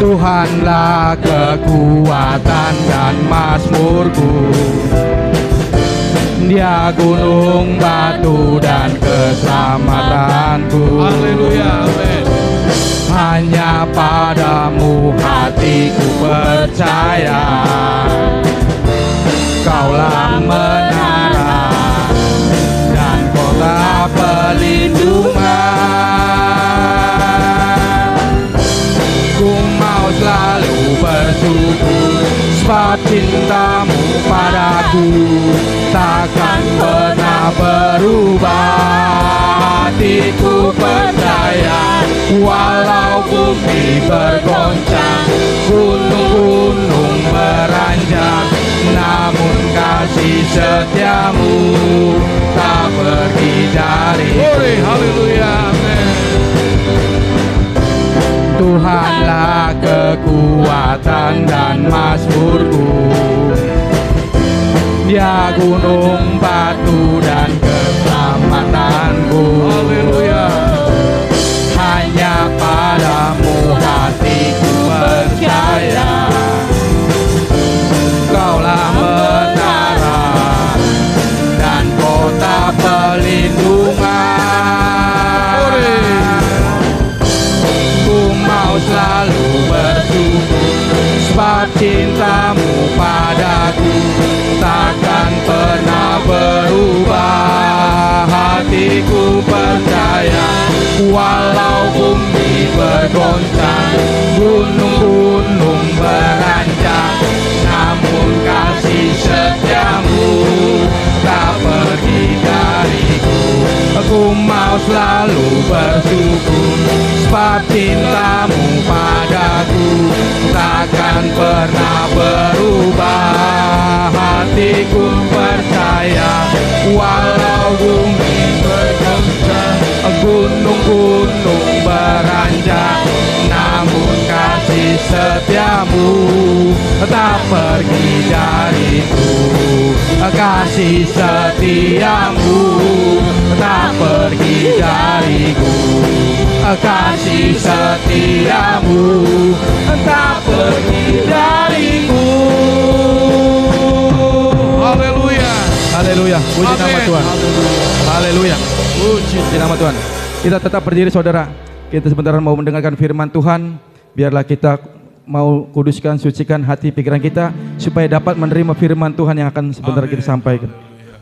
Tuhanlah kekuatan dan mazmurku, Dia gunung batu dan keselamatanku. Haleluya, amin. Hanya padamu hatiku percaya, Kaulah menara dan kota perlindungan. Ku mau selalu bersyukur, sebab cintamu padaku takkan pernah berubah. Hatiku percaya, walau bumi bergoncang, gunung-gunung beranjak, namun kasih setiamu tak pergi dariku. Haleluya, amin. Tuhanlah kekuatan dan mazmurku, Dia gunung batu dan keselamatanku. Haleluya. Hanya padamu hatiku percaya, Kaulah menara dan kota perlindungan. Ku mau selalu bersyukur, sebab cintamu padaku takkan pernah berubah. Hatiku percaya, walau bumi bergoncang, gunung-gunung beranjak, namun kasih setiamu tak pergi dariku. Aku mau selalu bersyukur, sebab cintamu padaku takkan pernah berubah. Hatiku percaya, walau bumi bergoncang, gunung-gunung beranjak, namun kasih setiamu tak pergi dariku. Kasih setiamu tak pergi dariku. Kasih setiamu tak pergi dariku. Haleluya. Haleluya, puji nama Amin. Tuhan. Haleluya, puji nama Tuhan. Kita tetap berdiri saudara. Kita sebentar mau mendengarkan firman Tuhan. Biarlah kita mau kuduskan, sucikan hati pikiran kita supaya dapat menerima firman Tuhan yang akan sebentar kita sampaikan.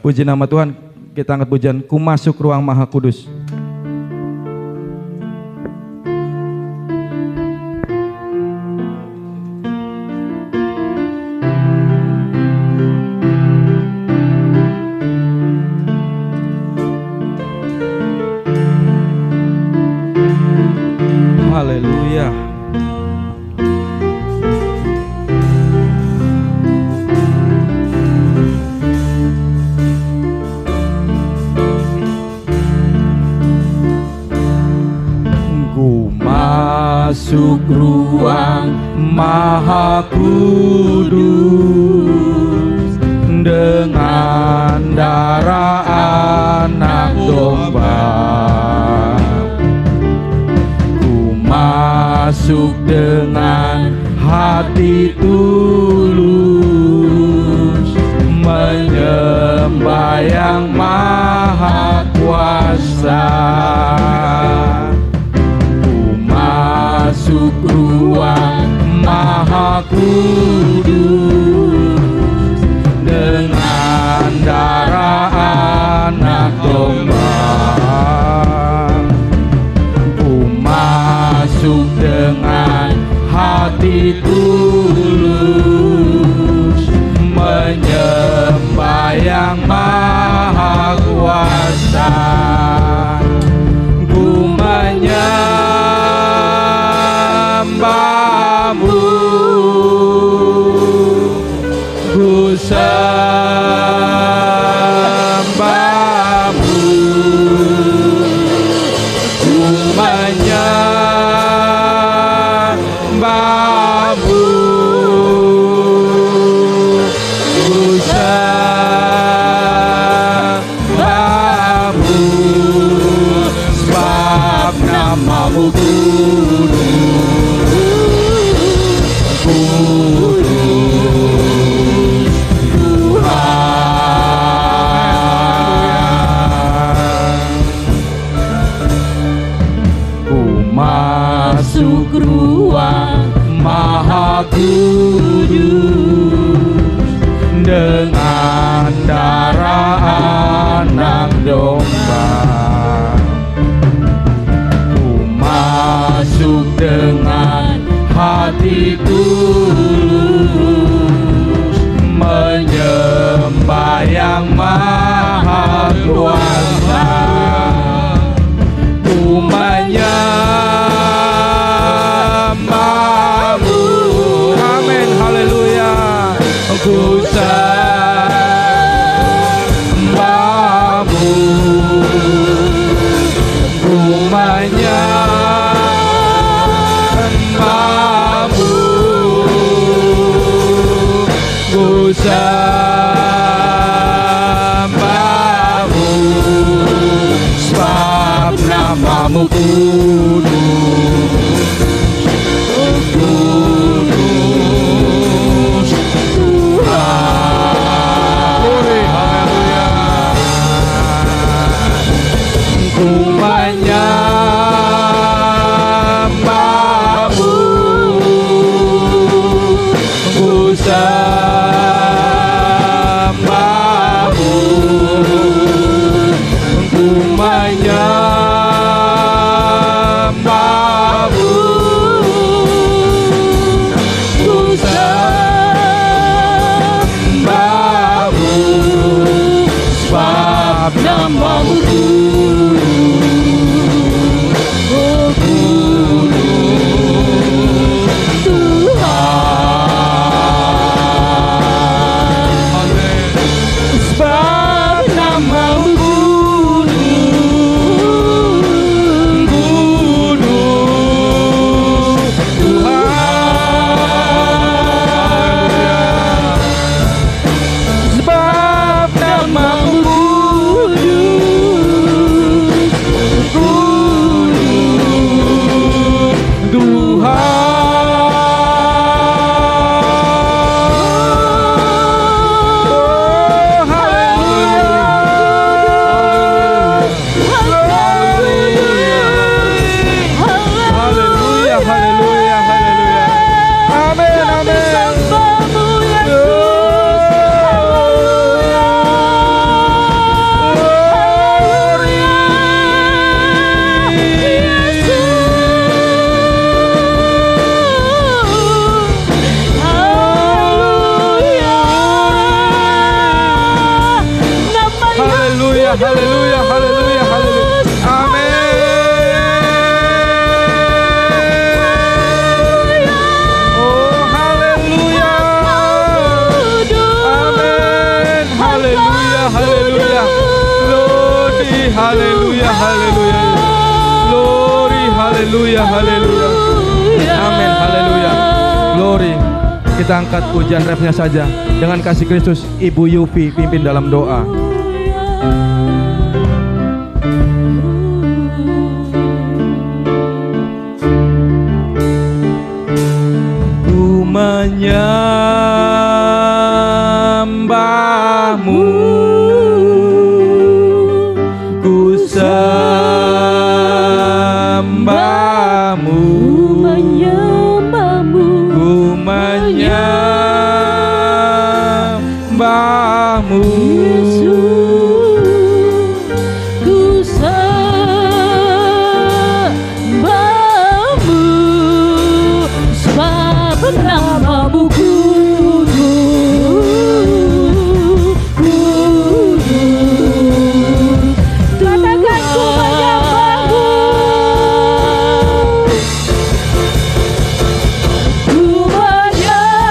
Puji nama Tuhan. Kita angkat pujian, Ku masuk ruang Maha Kudus. Haleluya. Ku masuk ruang Maha Kudus dengan darah anak domba. Masuk dengan hati tulus, menyembah yang maha kuasa. Ku masuk ruang Maha Kudus dengan darah anak domba. Masuk dengan hati tulus, menyembah yang maha kuasa. Ku menyembahmu, ku sembahmu, ku menyembahmu, ku sembahmu, sebab namamu kudus. kuasa, ku menyembahmu. Amin, haleluya. Ku sembahmu, ku menyembahmu, ku sembahmu, sebab namamu kudus, kudus Tuhan. Glory, haleluya. Ku menyembahmu, ku sembahmu, ku menyembahmu, ku sembahmu, sebab namamu haleluya, haleluya, haleluya. Amin. Oh, haleluya. Amin. Haleluya, haleluya. Glory, haleluya, haleluya. Glory, haleluya, haleluya. Amin, haleluya. Glory. Kita angkat pujian refnya saja. Dengan kasih Kristus, Ibu Yufi pimpin dalam doa. Ku menyembahmu, ku sembahmu, ku menyembahmu, ku sembahmu, sebab namamu kudus, kudus. Katakan ku menyembahmu, ku menyembahmu,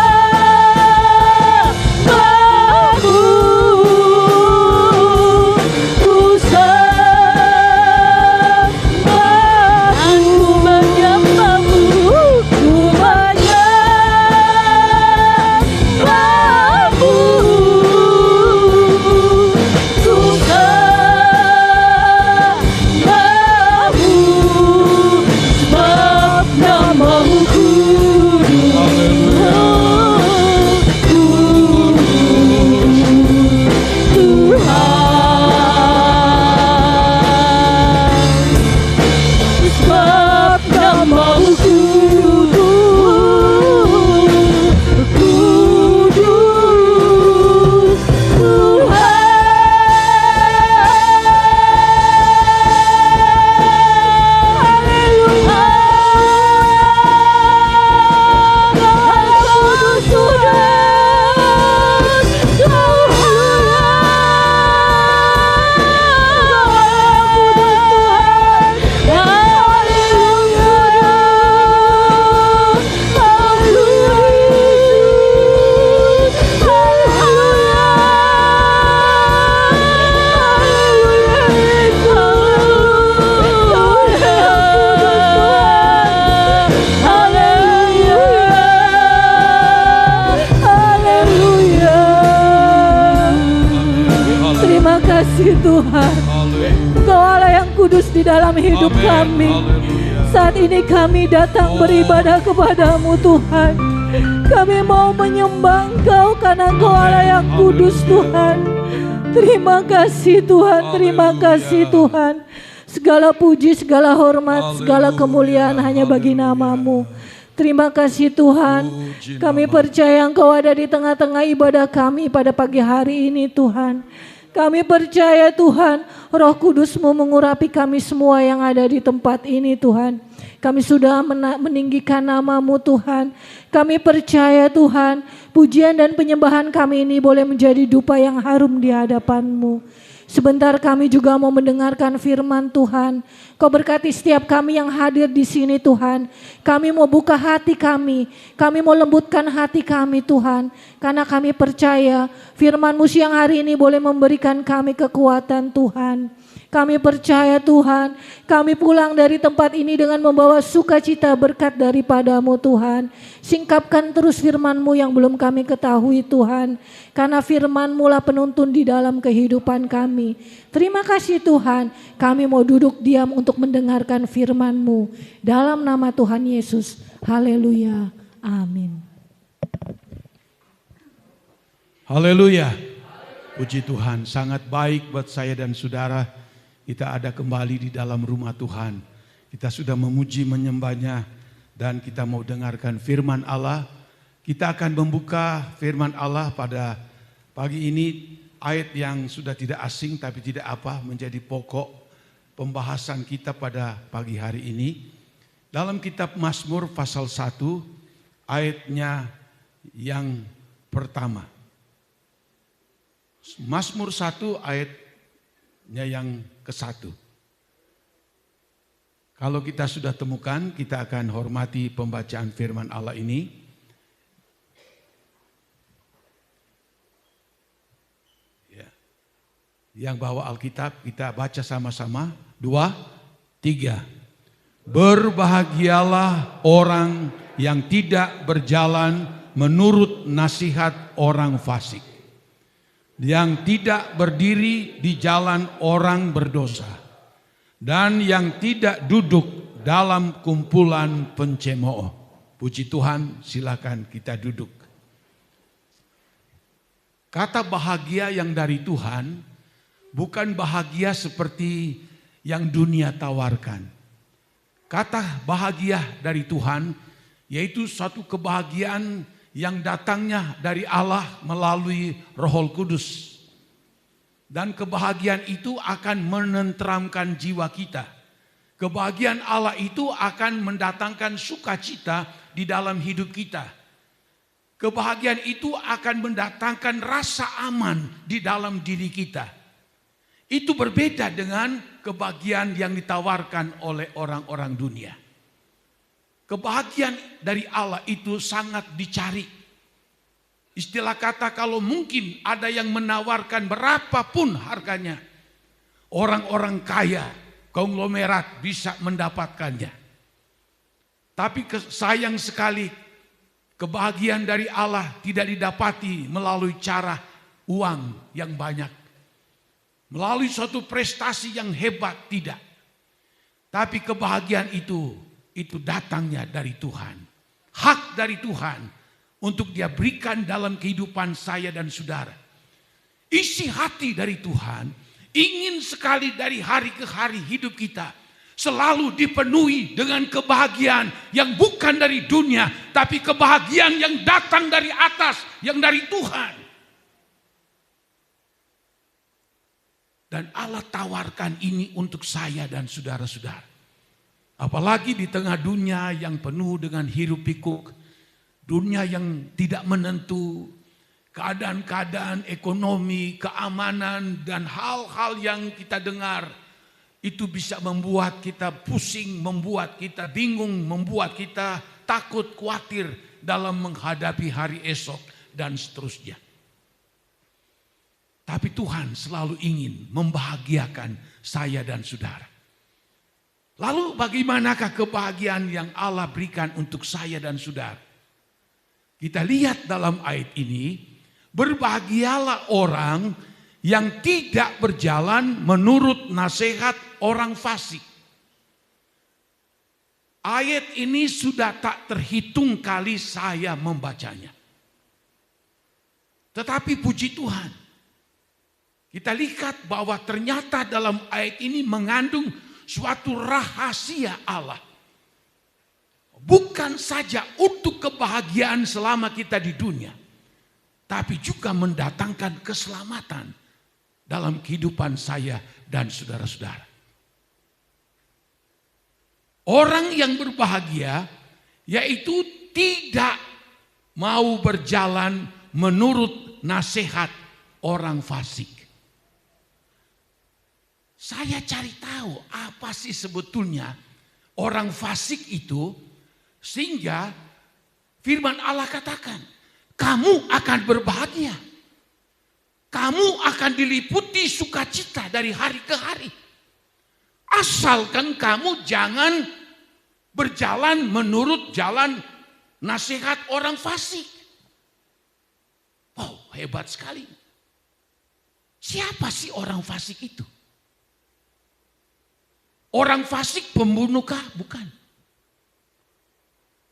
kasih Tuhan. Haleluya. Engkau Allah yang kudus di dalam hidup Amin. kami. Haleluya. Saat ini kami datang beribadah kepadamu Tuhan. Kami mau menyembah Engkau karena Engkau Allah yang kudus Tuhan. Terima kasih Tuhan, terima kasih Tuhan. Segala puji, segala hormat, segala kemuliaan hanya bagi nama-Mu. Terima kasih Tuhan. Kami percaya Engkau ada di tengah-tengah ibadah kami pada pagi hari ini Tuhan. Kami percaya Tuhan, Roh Kudus-Mu mengurapi kami semua yang ada di tempat ini Tuhan. Kami sudah meninggikan nama-Mu Tuhan. Kami percaya Tuhan, pujian dan penyembahan kami ini boleh menjadi dupa yang harum di hadapan-Mu. Sebentar kami juga mau mendengarkan firman Tuhan. Kau berkati setiap kami yang hadir di sini Tuhan. Kami mau buka hati kami. Kami mau lembutkan hati kami Tuhan. Karena kami percaya firman-Mu siang hari ini boleh memberikan kami kekuatan Tuhan. Kami percaya Tuhan, kami pulang dari tempat ini dengan membawa sukacita berkat daripada-Mu Tuhan. Singkapkan terus firman-Mu yang belum kami ketahui Tuhan. Karena firman-Mu lah penuntun di dalam kehidupan kami. Terima kasih Tuhan, kami mau duduk diam untuk mendengarkan firman-Mu. Dalam nama Tuhan Yesus, haleluya, amin. Haleluya. Puji Tuhan, sangat baik buat saya dan saudara. Kita ada kembali di dalam rumah Tuhan. Kita sudah memuji menyembahnya dan kita mau dengarkan firman Allah. Kita akan membuka firman Allah pada pagi ini, ayat yang sudah tidak asing tapi tidak apa, menjadi pokok pembahasan kita pada pagi hari ini. Dalam kitab Mazmur pasal 1 ayatnya yang pertama. Mazmur 1 ayatnya yang ke-1. Kalau kita sudah temukan, kita akan hormati pembacaan firman Allah ini. Ya. Yang bawa Alkitab kita baca sama-sama. 2, 3. Berbahagialah orang yang tidak berjalan menurut nasihat orang fasik, yang tidak berdiri di jalan orang berdosa, dan yang tidak duduk dalam kumpulan pencemooh. Puji Tuhan, silakan kita duduk. Kata bahagia yang dari Tuhan bukan bahagia seperti yang dunia tawarkan. Kata bahagia dari Tuhan yaitu suatu kebahagiaan yang datangnya dari Allah melalui Roh Kudus. Dan kebahagiaan itu akan menenteramkan jiwa kita. Kebahagiaan Allah itu akan mendatangkan sukacita di dalam hidup kita. Kebahagiaan itu akan mendatangkan rasa aman di dalam diri kita. Itu berbeda dengan kebahagiaan yang ditawarkan oleh orang-orang dunia. Kebahagiaan dari Allah itu sangat dicari. Istilah kata kalau mungkin ada yang menawarkan berapapun harganya, orang-orang kaya, konglomerat bisa mendapatkannya. Tapi sayang sekali kebahagiaan dari Allah tidak didapati melalui cara uang yang banyak. Melalui suatu prestasi yang hebat, tidak. Tapi kebahagiaan itu datangnya dari Tuhan. Hak dari Tuhan untuk Dia berikan dalam kehidupan saya dan saudara. Isi hati dari Tuhan ingin sekali dari hari ke hari hidup kita selalu dipenuhi dengan kebahagiaan yang bukan dari dunia, tapi kebahagiaan yang datang dari atas, yang dari Tuhan. Dan Allah tawarkan ini untuk saya dan saudara-saudara. Apalagi di tengah dunia yang penuh dengan hiruk pikuk, dunia yang tidak menentu, keadaan-keadaan ekonomi, keamanan, dan hal-hal yang kita dengar, itu bisa membuat kita pusing, membuat kita bingung, membuat kita takut, khawatir dalam menghadapi hari esok dan seterusnya. Tapi Tuhan selalu ingin membahagiakan saya dan saudara. Lalu bagaimanakah kebahagiaan yang Allah berikan untuk saya dan saudara? Kita lihat dalam ayat ini, berbahagialah orang yang tidak berjalan menurut nasihat orang fasik. Ayat ini sudah tak terhitung kali saya membacanya. Tetapi puji Tuhan, kita lihat bahwa ternyata dalam ayat ini mengandung suatu rahasia Allah. Bukan saja untuk kebahagiaan selama kita di dunia, tapi juga mendatangkan keselamatan dalam kehidupan saya dan saudara-saudara. Orang yang berbahagia yaitu tidak mau berjalan menurut nasihat orang fasik. Saya cari tahu apa sih sebetulnya orang fasik itu, sehingga firman Allah katakan, kamu akan berbahagia. Kamu akan diliputi sukacita dari hari ke hari. Asalkan kamu jangan berjalan menurut jalan nasihat orang fasik. Wow, hebat sekali. Siapa sih orang fasik itu? Orang fasik pembunuhkah? Bukan.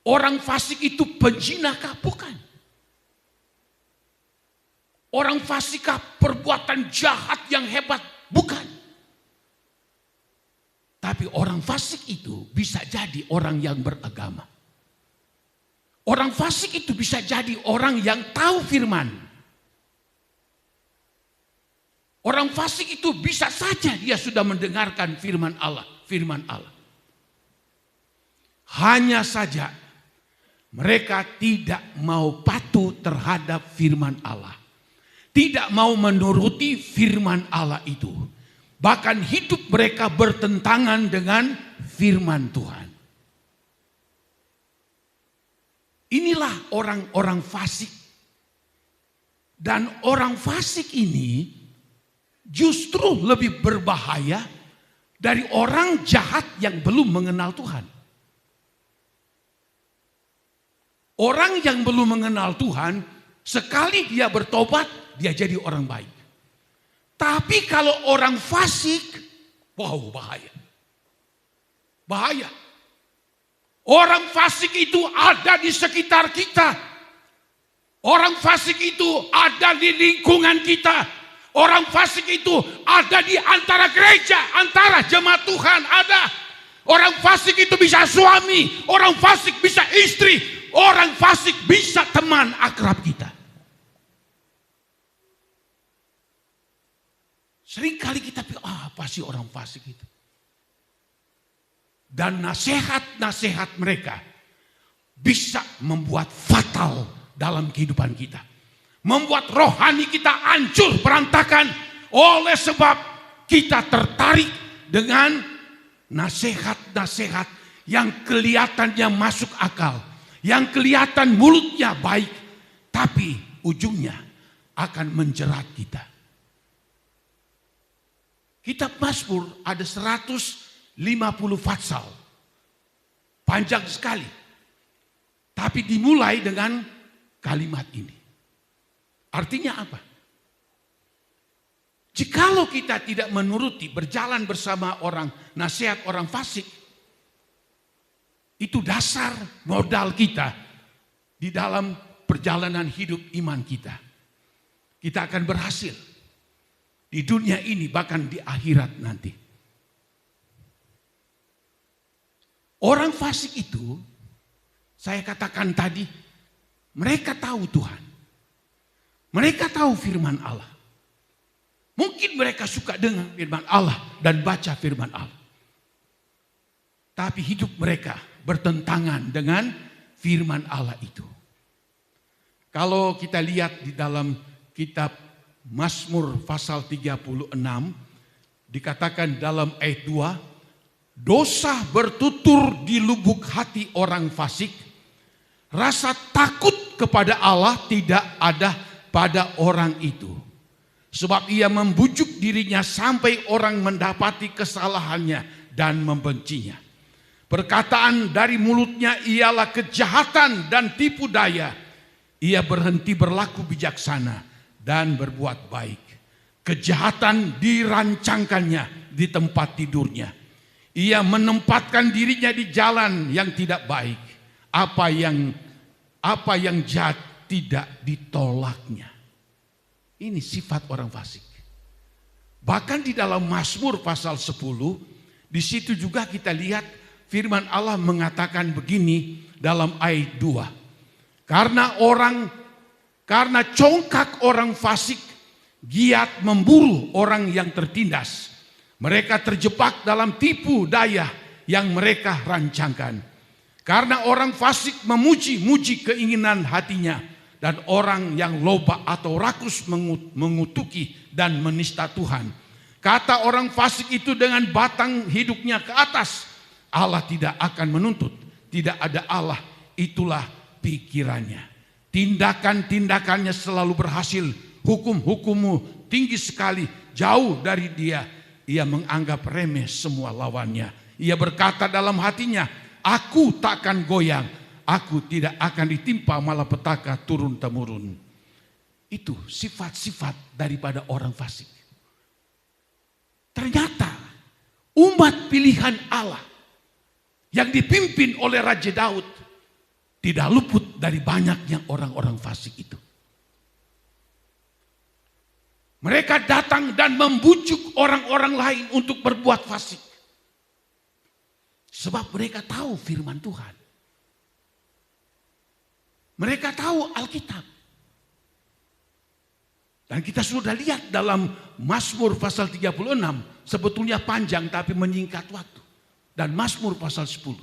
Orang fasik itu penzinakah? Bukan. Orang fasikkah perbuatan jahat yang hebat? Bukan. Tapi orang fasik itu bisa jadi orang yang beragama. Orang fasik itu bisa jadi orang yang tahu firman. Orang fasik itu bisa saja dia sudah mendengarkan firman Allah. Hanya saja mereka tidak mau patuh terhadap firman Allah. Tidak mau menuruti firman Allah itu. Bahkan hidup mereka bertentangan dengan firman Tuhan. Inilah orang-orang fasik. Dan orang fasik ini justru lebih berbahaya dari orang jahat yang belum mengenal Tuhan. Orang yang belum mengenal Tuhan, sekali dia bertobat, dia jadi orang baik. Tapi kalau orang fasik, wow, bahaya. Bahaya. Orang fasik itu ada di sekitar kita. Orang fasik itu ada di lingkungan kita. Orang fasik itu ada di antara gereja, antara jemaat Tuhan ada. Orang fasik itu bisa suami, orang fasik bisa istri, orang fasik bisa teman akrab kita. Seringkali kita pikir, apa sih orang fasik itu? Dan nasihat-nasihat mereka bisa membuat fatal dalam kehidupan kita. Membuat rohani kita hancur berantakan oleh sebab kita tertarik dengan nasihat-nasihat yang kelihatannya masuk akal. Yang kelihatan mulutnya baik, tapi ujungnya akan menjerat kita. Kitab Mazmur ada 150 pasal. Panjang sekali. Tapi dimulai dengan kalimat ini. Artinya apa? Jikalau kita tidak menuruti, berjalan bersama orang, nasihat orang fasik, itu dasar modal kita di dalam perjalanan hidup iman kita. Kita akan berhasil di dunia ini bahkan di akhirat nanti. Orang fasik itu, saya katakan tadi, mereka tahu Tuhan. Mereka tahu firman Allah. Mungkin mereka suka dengar firman Allah dan baca firman Allah. Tapi hidup mereka bertentangan dengan firman Allah itu. Kalau kita lihat di dalam kitab Mazmur pasal 36, dikatakan dalam ayat 2, dosa bertutur di lubuk hati orang fasik, rasa takut kepada Allah tidak ada pada orang itu. Sebab ia membujuk dirinya sampai orang mendapati kesalahannya dan membencinya. Perkataan dari mulutnya ialah kejahatan dan tipu daya. Ia berhenti berlaku bijaksana dan berbuat baik. kejahatan dirancangkannya di tempat tidurnya. Ia menempatkan dirinya di jalan yang tidak baik. Apa yang jahat tidak ditolaknya. Ini sifat orang fasik. Bahkan di dalam Mazmur pasal 10, di situ juga kita lihat firman Allah mengatakan begini dalam ayat 2. Karena congkak orang fasik giat memburu orang yang tertindas. Mereka terjebak dalam tipu daya yang mereka rancangkan. Karena orang fasik memuji-muji keinginan hatinya. Dan orang yang loba atau rakus mengutuki dan menista Tuhan. Kata orang fasik itu dengan batang hidupnya ke atas. Allah tidak akan menuntut. Tidak ada Allah, itulah pikirannya. Tindakan-tindakannya selalu berhasil. Hukum-hukummu tinggi sekali, jauh dari dia. Ia menganggap remeh semua lawannya. Ia berkata dalam hatinya, aku takkan goyang. Aku tidak akan ditimpa malapetaka turun-temurun. Itu sifat-sifat daripada orang fasik. Ternyata umat pilihan Allah yang dipimpin oleh Raja Daud tidak luput dari banyaknya orang-orang fasik itu. Mereka datang dan membujuk orang-orang lain untuk berbuat fasik. Sebab mereka tahu firman Tuhan. Mereka tahu Alkitab. Dan kita sudah lihat dalam Mazmur pasal 36. Sebetulnya panjang tapi menyingkat waktu. Dan Mazmur pasal 10.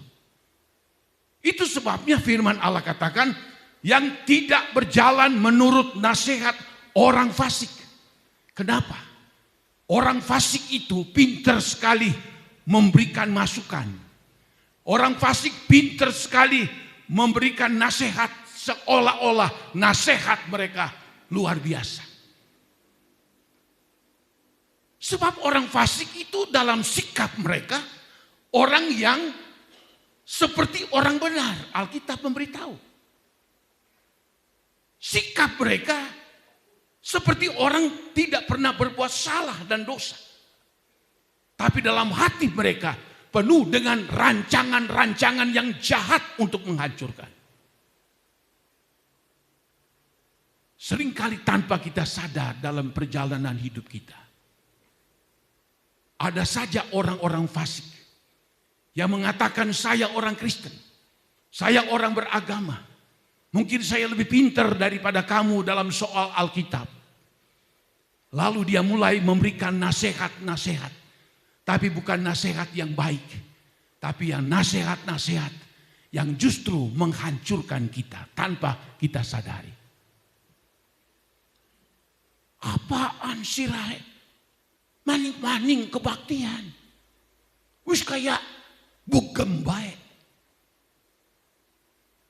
Itu sebabnya firman Allah katakan. Yang tidak berjalan menurut nasihat orang fasik. Kenapa? Orang fasik itu pintar sekali memberikan masukan. Orang fasik pintar sekali memberikan nasihat seolah-olah nasihat mereka luar biasa. Sebab orang fasik itu dalam sikap mereka orang yang seperti orang benar. Alkitab memberitahu. Sikap mereka seperti orang tidak pernah berbuat salah dan dosa. Tapi dalam hati mereka penuh dengan rancangan-rancangan yang jahat untuk menghancurkan. Seringkali tanpa kita sadar dalam perjalanan hidup kita. Ada saja orang-orang fasik yang mengatakan saya orang Kristen. Saya orang beragama. Mungkin saya lebih pintar daripada kamu dalam soal Alkitab. Lalu dia mulai memberikan nasihat-nasihat. Tapi bukan nasihat yang baik. Tapi yang nasihat-nasihat yang justru menghancurkan kita tanpa kita sadari. Apaan sih Rai? Maning-maning kebaktian. Wis kayak bugem baik.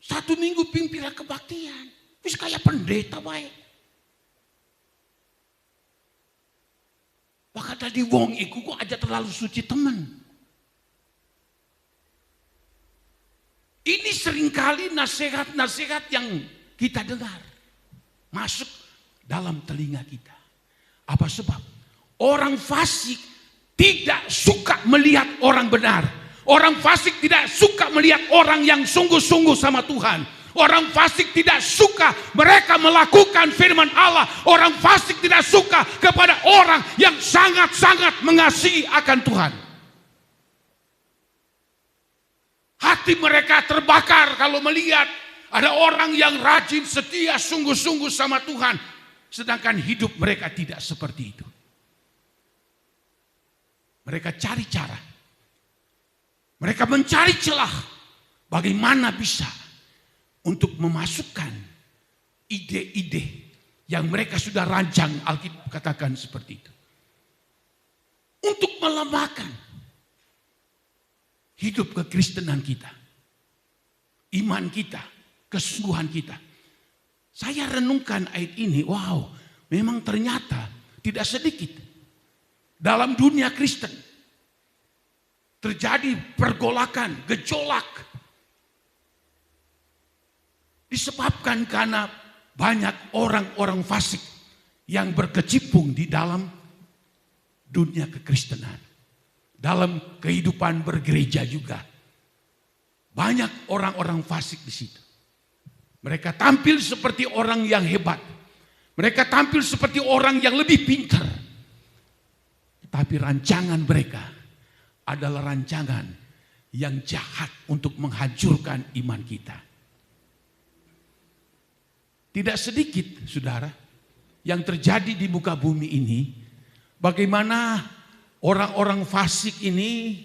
1 minggu pimpinan kebaktian. Wis kayak pendeta baik. Maka tadi wong iku kok aja terlalu suci temen. Ini seringkali nasihat-nasihat yang kita dengar. Masuk dalam telinga kita. Apa sebab? Orang fasik tidak suka melihat orang benar. Orang fasik tidak suka melihat orang yang sungguh-sungguh sama Tuhan. Orang fasik tidak suka mereka melakukan firman Allah. Orang fasik tidak suka kepada orang yang sangat-sangat mengasihi akan Tuhan. Hati mereka terbakar kalau melihat ada orang yang rajin, setia, sungguh-sungguh sama Tuhan. Sedangkan hidup mereka tidak seperti itu. Mereka cari cara. Mereka mencari celah. Bagaimana bisa untuk memasukkan ide-ide yang mereka sudah rancang. Alkitab katakan seperti itu. Untuk melemahkan hidup kekristenan kita. Iman kita. Kesungguhan kita. Saya renungkan ayat ini. Wow, memang ternyata tidak sedikit. Dalam dunia Kristen terjadi pergolakan, gejolak. Disebabkan karena banyak orang-orang fasik yang berkecimpung di dalam dunia kekristenan. Dalam kehidupan bergereja juga. Banyak orang-orang fasik di situ. Mereka tampil seperti orang yang hebat. Mereka tampil seperti orang yang lebih pintar. Tapi rancangan mereka adalah rancangan yang jahat untuk menghancurkan iman kita. Tidak sedikit, saudara, yang terjadi di muka bumi ini. Bagaimana orang-orang fasik ini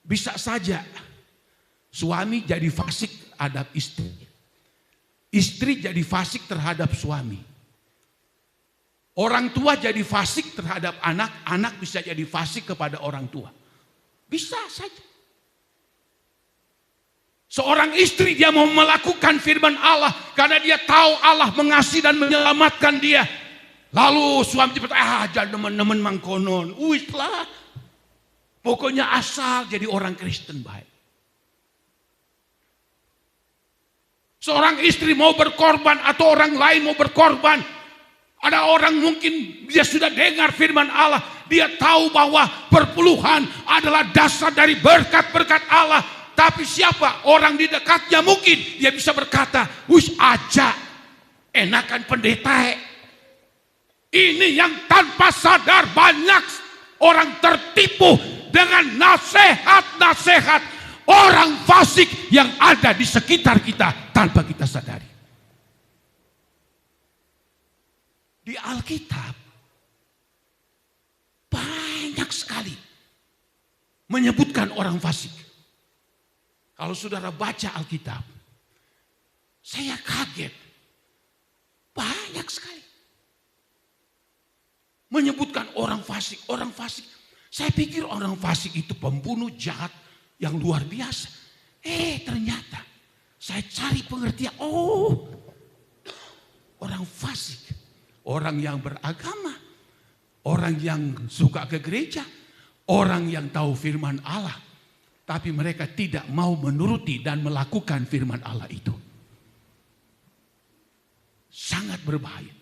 bisa saja suami jadi fasik terhadap istri. Istri jadi fasik terhadap suami. Orang tua jadi fasik terhadap anak, anak bisa jadi fasik kepada orang tua. Bisa saja. Seorang istri dia mau melakukan firman Allah karena dia tahu Allah mengasihi dan menyelamatkan dia. Lalu suami cepat, jangan teman-teman mangkonon. Lah. Pokoknya asal jadi orang Kristen baik. Seorang istri mau berkorban atau orang lain mau berkorban. Ada orang mungkin dia sudah dengar firman Allah. Dia tahu bahwa perpuluhan adalah dasar dari berkat-berkat Allah. Tapi siapa? Orang di dekatnya mungkin dia bisa berkata, wis aja enakan pendeta. Ini yang tanpa sadar banyak orang tertipu dengan nasihat-nasihat orang fasik yang ada di sekitar kita tanpa kita sadari. Di Alkitab banyak sekali menyebutkan orang fasik. Kalau saudara baca Alkitab, saya kaget. Banyak sekali menyebutkan orang fasik, orang fasik. Saya pikir orang fasik itu pembunuh jahat yang luar biasa. Ternyata saya cari pengertian. Orang fasik, orang yang beragama, orang yang suka ke gereja, orang yang tahu firman Allah. Tapi mereka tidak mau menuruti dan melakukan firman Allah itu. Sangat berbahaya.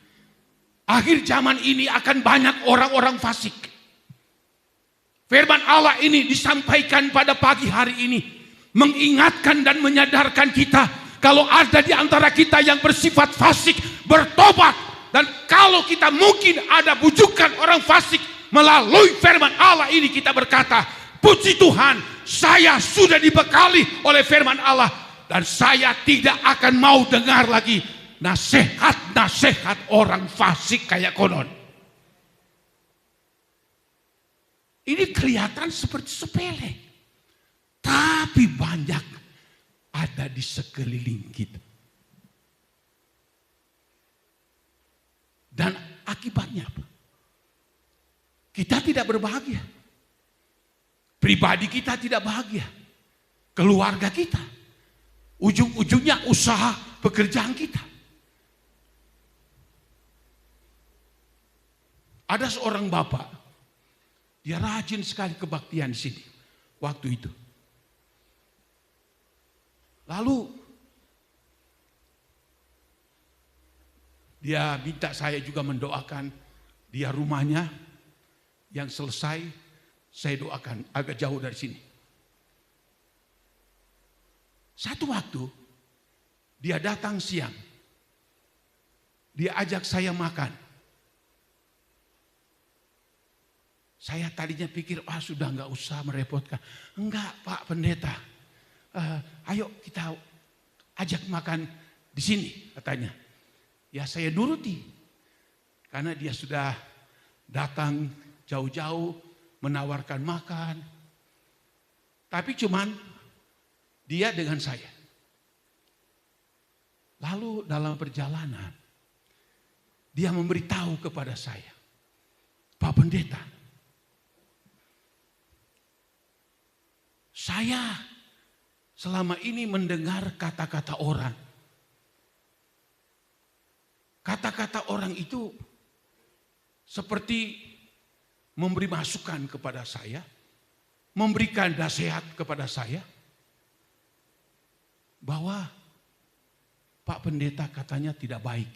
Akhir zaman ini akan banyak orang-orang fasik. Firman Allah ini disampaikan pada pagi hari ini. Mengingatkan dan menyadarkan kita. Kalau ada di antara kita yang bersifat fasik, bertobat. Dan kalau kita mungkin ada bujukan orang fasik. Melalui firman Allah ini kita berkata, puji Tuhan, saya sudah dibekali oleh firman Allah. Dan saya tidak akan mau dengar lagi nasihat-nasihat orang fasik kayak konon. Ini kelihatan seperti sepele. Tapi banyak ada di sekeliling kita. Dan akibatnya apa? Kita tidak berbahagia. Pribadi kita tidak bahagia. Keluarga kita. Ujung-ujungnya usaha pekerjaan kita. Ada seorang bapak. Dia rajin sekali kebaktian di sini. Waktu itu. Lalu dia minta saya juga mendoakan dia rumahnya yang selesai. Saya doakan agak jauh dari sini. Satu waktu dia datang siang. Dia ajak saya makan. Saya tadinya pikir, sudah nggak usah merepotkan. Enggak, Pak Pendeta. Ayo kita ajak makan di sini, katanya. Ya saya nuruti. Karena dia sudah datang jauh-jauh menawarkan makan. Tapi cuman dia dengan saya. Lalu dalam perjalanan dia memberitahu kepada saya, Pak Pendeta, saya selama ini mendengar kata-kata orang. Kata-kata orang itu seperti memberi masukan kepada saya, memberikan nasihat kepada saya, bahwa Pak Pendeta katanya tidak baik.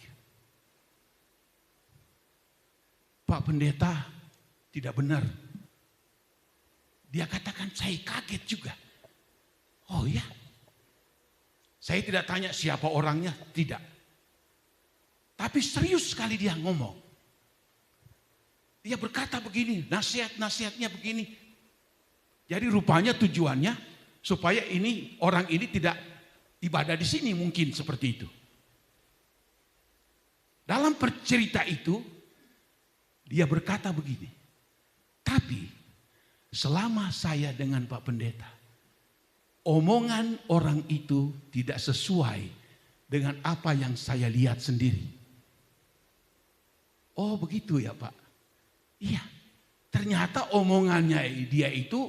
Pak Pendeta Tidak benar. Dia katakan, saya kaget juga. Oh ya, saya tidak tanya siapa orangnya, tidak. Tapi serius sekali dia ngomong. Dia berkata begini, nasihatnya begini. Jadi rupanya tujuannya supaya orang ini tidak ibadah di sini, mungkin seperti itu. Dalam cerita itu, dia berkata begini, tapi selama saya dengan Pak Pendeta, omongan orang itu tidak sesuai dengan apa yang saya lihat sendiri. Oh begitu ya Pak? Iya, ternyata omongannya dia itu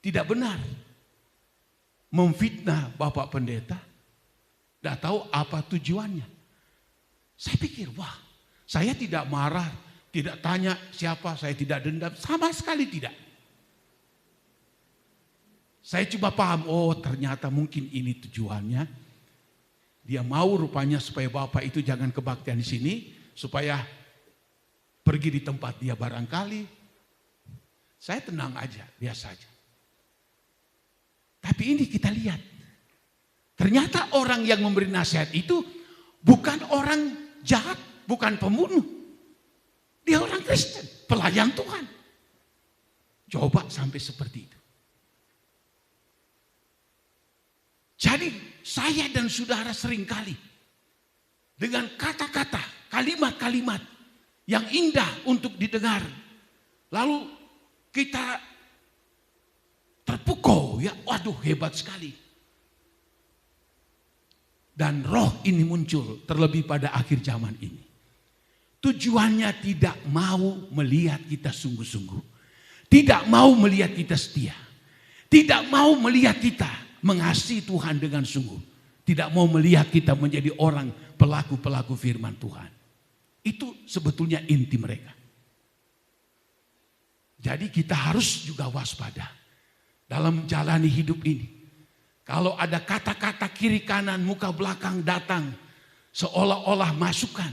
tidak benar. Memfitnah Bapak Pendeta, tidak tahu apa tujuannya. Saya pikir, wah, saya tidak marah, tidak tanya siapa, saya tidak dendam, sama sekali tidak. Saya coba paham, oh ternyata mungkin ini tujuannya. Dia mau rupanya supaya Bapak itu jangan kebaktian di sini, supaya pergi di tempat dia barangkali. Saya tenang aja, biasa aja. Tapi ini kita lihat, ternyata orang yang memberi nasihat itu bukan orang jahat, bukan pembunuh. Dia orang Kristen, pelayan Tuhan. Coba sampai seperti itu. Jadi saya dan saudara seringkali dengan kata-kata, kalimat-kalimat yang indah untuk didengar. Lalu kita terpukau, ya waduh hebat sekali. Dan roh ini muncul terlebih pada akhir zaman ini. Tujuannya tidak mau melihat kita sungguh-sungguh. Tidak mau melihat kita setia. Tidak mau melihat kita mengasihi Tuhan dengan sungguh. Tidak mau melihat kita menjadi orang pelaku-pelaku firman Tuhan. Itu sebetulnya inti mereka. Jadi kita harus juga waspada dalam menjalani hidup ini. Kalau ada kata-kata kiri kanan muka belakang datang seolah-olah masukan,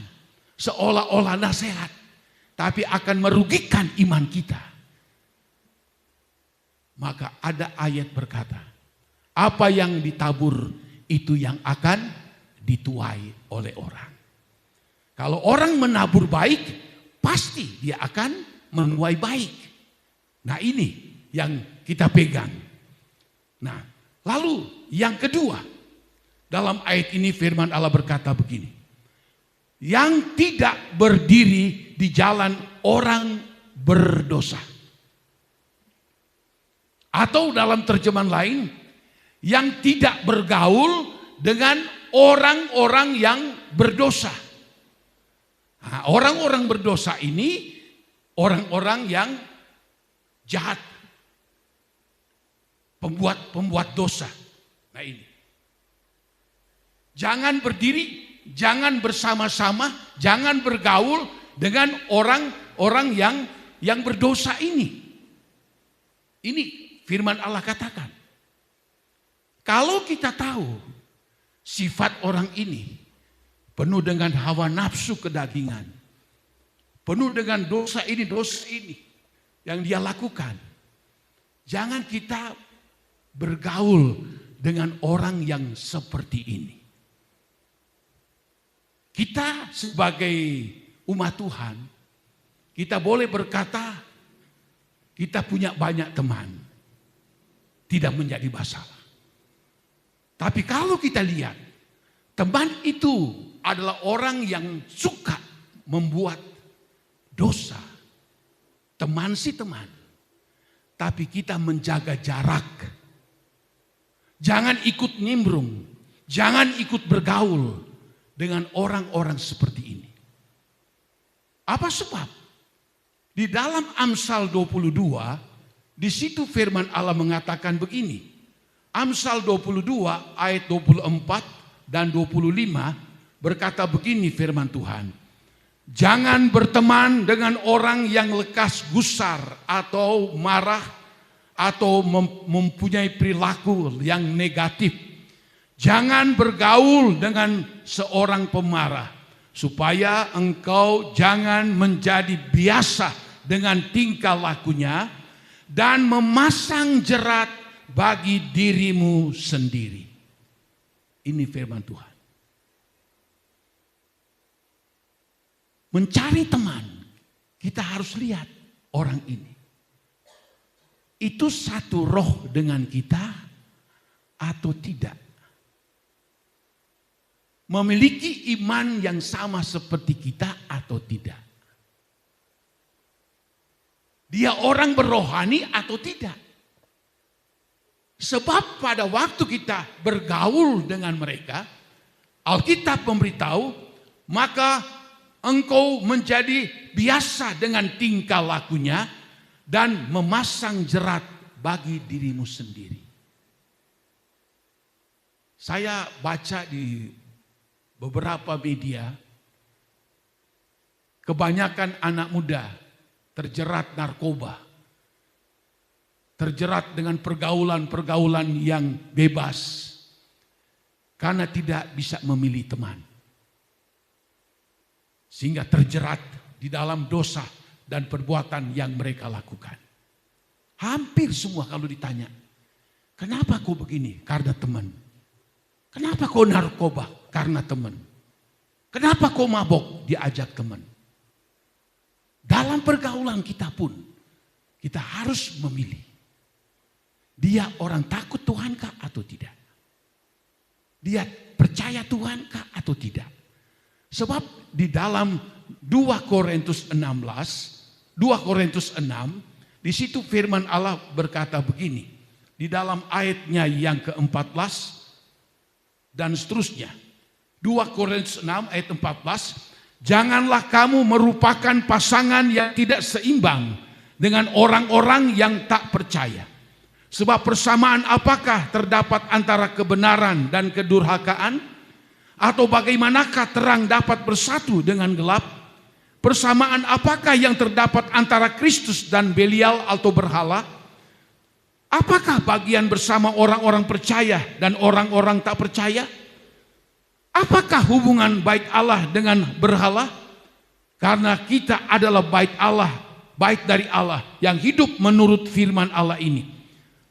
seolah-olah nasihat, tapi akan merugikan iman kita. Maka ada ayat berkata, apa yang ditabur itu yang akan dituai oleh orang. Kalau orang menabur baik, pasti dia akan menuai baik. Nah ini yang kita pegang. Nah, lalu yang kedua, dalam ayat ini firman Allah berkata begini. Yang tidak berdiri di jalan orang berdosa. Atau dalam terjemahan lain, yang tidak bergaul dengan orang-orang yang berdosa. Nah, orang-orang berdosa ini, orang-orang yang jahat. Pembuat dosa. Nah ini. Jangan berdiri, jangan bersama-sama, jangan bergaul dengan orang-orang yang berdosa ini. Ini firman Allah katakan. Kalau kita tahu sifat orang ini penuh dengan hawa nafsu kedagingan, penuh dengan dosa ini yang dia lakukan. Jangan kita bergaul dengan orang yang seperti ini. Kita sebagai umat Tuhan, kita boleh berkata, kita punya banyak teman. Tidak menjadi masalah. Tapi kalau kita lihat, teman itu adalah orang yang suka membuat dosa. Teman sih teman. Tapi kita menjaga jarak. Jangan ikut nimbrung, jangan ikut bergaul dengan orang-orang seperti ini. Apa sebab? Di dalam Amsal 22, di situ firman Allah mengatakan begini. Amsal 22 ayat 24 dan 25 berkata begini firman Tuhan. Jangan berteman dengan orang yang lekas gusar atau marah atau mempunyai perilaku yang negatif. Jangan bergaul dengan seorang pemarah supaya engkau jangan menjadi biasa dengan tingkah lakunya dan memasang jerat bagi dirimu sendiri. Ini firman Tuhan. Mencari teman, kita harus lihat orang ini. Itu satu roh dengan kita atau tidak. Memiliki iman yang sama seperti kita atau tidak. Dia orang berrohani atau tidak. Sebab pada waktu kita bergaul dengan mereka, Alkitab memberitahu, maka engkau menjadi biasa dengan tingkah lakunya dan memasang jerat bagi dirimu sendiri. Saya baca di beberapa media, kebanyakan anak muda terjerat narkoba, terjerat dengan pergaulan-pergaulan yang bebas, karena tidak bisa memilih teman. Sehingga terjerat di dalam dosa dan perbuatan yang mereka lakukan. Hampir semua kalau ditanya, kenapa kau begini? Karena teman. Kenapa kau narkoba? Karena teman. Kenapa kau mabok? Diajak teman. Dalam pergaulan kita pun, kita harus memilih. Dia orang takut Tuhan kah atau tidak? Dia percaya Tuhan kah atau tidak? Sebab di dalam 2 Korintus 6, di situ firman Allah berkata begini. Di dalam ayatnya yang ke-14 dan seterusnya. 2 Korintus 6 ayat 14, janganlah kamu merupakan pasangan yang tidak seimbang dengan orang-orang yang tak percaya. Sebab persamaan apakah terdapat antara kebenaran dan kedurhakaan? Atau bagaimanakah terang dapat bersatu dengan gelap? Persamaan apakah yang terdapat antara Kristus dan Belial atau berhala? Apakah bagian bersama orang-orang percaya dan orang-orang tak percaya? Apakah hubungan bait Allah dengan berhala? Karena kita adalah bait Allah, bait dari Allah yang hidup menurut firman Allah ini.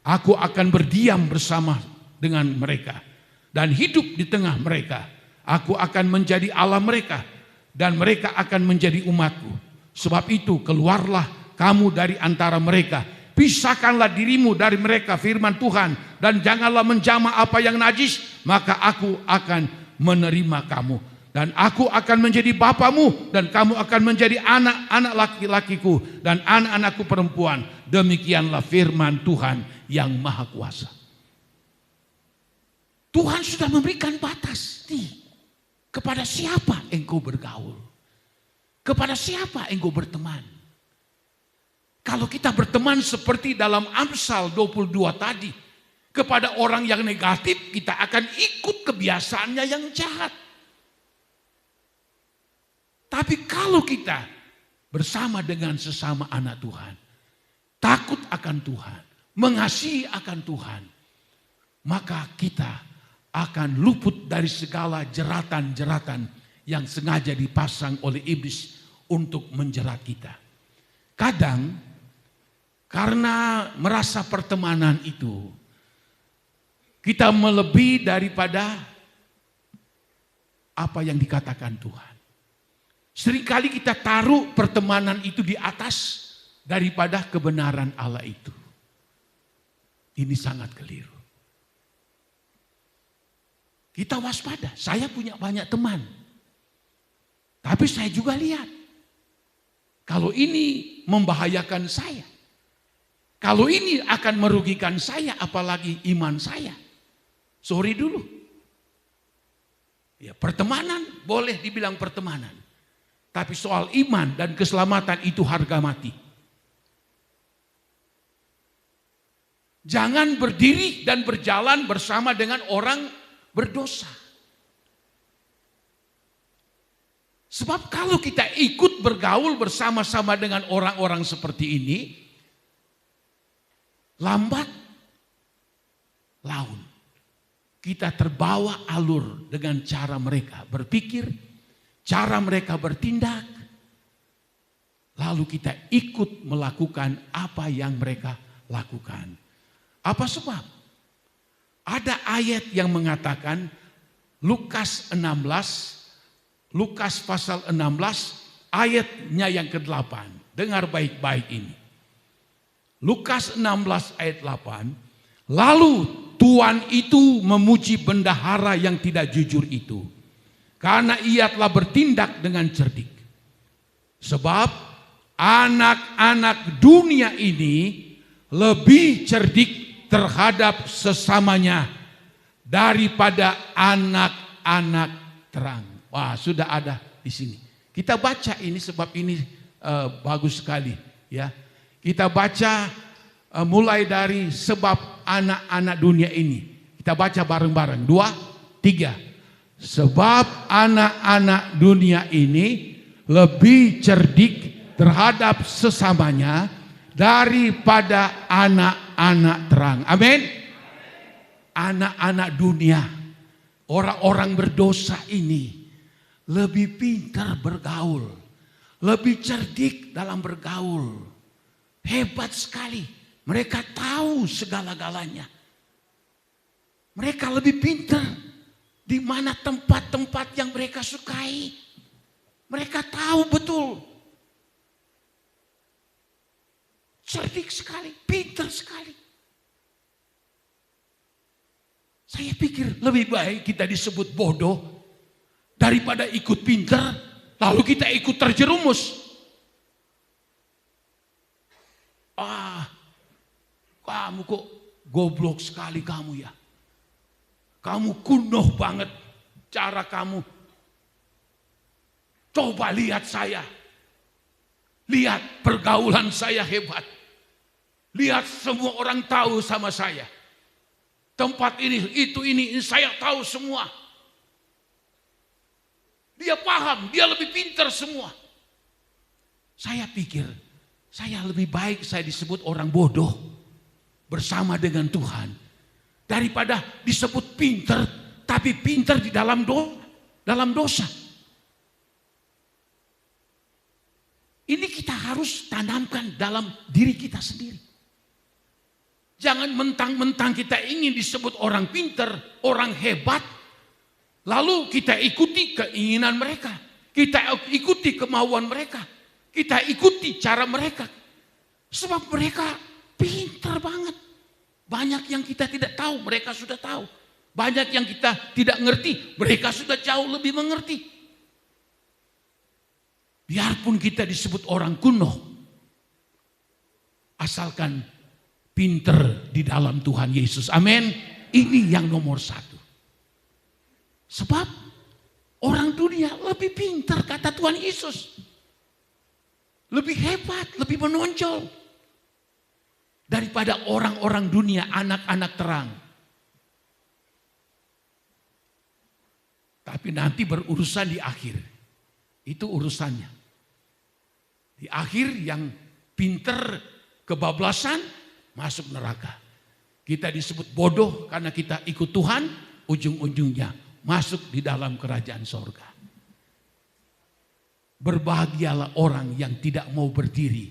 Aku akan berdiam bersama dengan mereka dan hidup di tengah mereka. Aku akan menjadi Allah mereka dan mereka akan menjadi umatku. Sebab itu keluarlah kamu dari antara mereka. Pisahkanlah dirimu dari mereka, firman Tuhan. Dan janganlah menjamah apa yang najis, maka aku akan menerima kamu. Dan aku akan menjadi bapamu dan kamu akan menjadi anak-anak laki-lakiku dan anak-anakku perempuan. Demikianlah firman Tuhan yang Maha Kuasa. Tuhan sudah memberikan batas nih. Kepada siapa engkau bergaul? Kepada siapa engkau berteman? Kalau kita berteman seperti dalam Amsal 22 tadi, kepada orang yang negatif kita akan ikut kebiasaannya yang jahat. Tapi kalau kita bersama dengan sesama anak Tuhan, takut akan Tuhan, mengasihi akan Tuhan, maka kita akan luput dari segala jeratan-jeratan yang sengaja dipasang oleh iblis untuk menjerat kita. Kadang karena merasa pertemanan itu kita melebihi daripada apa yang dikatakan Tuhan. Seringkali kita taruh pertemanan itu di atas daripada kebenaran Allah itu. Ini sangat keliru. Kita waspada, saya punya banyak teman. Tapi saya juga lihat, kalau ini membahayakan saya, kalau ini akan merugikan saya, apalagi iman saya. Sorry dulu. Ya, pertemanan boleh dibilang pertemanan. Tapi soal iman dan keselamatan itu harga mati. Jangan berdiri dan berjalan bersama dengan orang berdosa. Sebab kalau kita ikut bergaul bersama-sama dengan orang-orang seperti ini, lambat laun kita terbawa alur dengan cara mereka berpikir, cara mereka bertindak. lalu kita ikut melakukan apa yang mereka lakukan. Apa sebab? Ada ayat yang mengatakan Lukas pasal 16 ayatnya yang ke-8. Dengar baik-baik ini. Lukas 16 ayat 8. Lalu tuan itu memuji bendahara yang tidak jujur itu, karena ia telah bertindak dengan cerdik. Sebab anak-anak dunia ini lebih cerdik terhadap sesamanya daripada anak-anak terang. Wah, sudah ada di sini. Kita baca ini sebab ini bagus sekali, ya. Kita baca mulai dari sebab anak-anak dunia ini. Kita baca bareng-bareng. 2, 3. Sebab anak-anak dunia ini lebih cerdik terhadap sesamanya daripada anak-anak terang. Amin. Anak-anak dunia, orang-orang berdosa ini lebih pintar bergaul, lebih cerdik dalam bergaul. Hebat sekali. Mereka tahu segala-galanya. Mereka lebih pintar di mana tempat-tempat yang mereka sukai. Mereka tahu betul. Cerdik sekali, pintar sekali. Saya pikir lebih baik kita disebut bodoh daripada ikut pintar lalu kita ikut terjerumus. Kamu kok goblok sekali kamu ya. Kamu kuno banget cara kamu. Coba lihat saya. Lihat pergaulan saya hebat. Lihat semua orang tahu sama saya. Tempat ini, itu ini saya tahu semua. Dia paham, dia lebih pintar semua. Saya pikir, saya lebih baik saya disebut orang bodoh bersama dengan Tuhan daripada disebut pintar tapi pintar di dalam dosa. Ini kita harus tanamkan dalam diri kita sendiri. Jangan mentang-mentang kita ingin disebut orang pintar, orang hebat, lalu kita ikuti keinginan mereka, kita ikuti kemauan mereka, kita ikuti cara mereka. Sebab mereka pintar banget. Banyak yang kita tidak tahu, mereka sudah tahu. Banyak yang kita tidak ngerti, mereka sudah jauh lebih mengerti. Biarpun kita disebut orang kuno, asalkan pintar di dalam Tuhan Yesus. Amin. Ini yang nomor 1. Sebab orang dunia lebih pintar kata Tuhan Yesus. Lebih hebat, lebih menonjol daripada orang-orang dunia, anak-anak terang. Tapi nanti berurusan di akhir. Itu urusannya. Di akhir yang pinter kebablasan masuk neraka. Kita disebut bodoh karena kita ikut Tuhan, ujung-ujungnya masuk di dalam kerajaan sorga. Berbahagialah orang yang tidak mau berdiri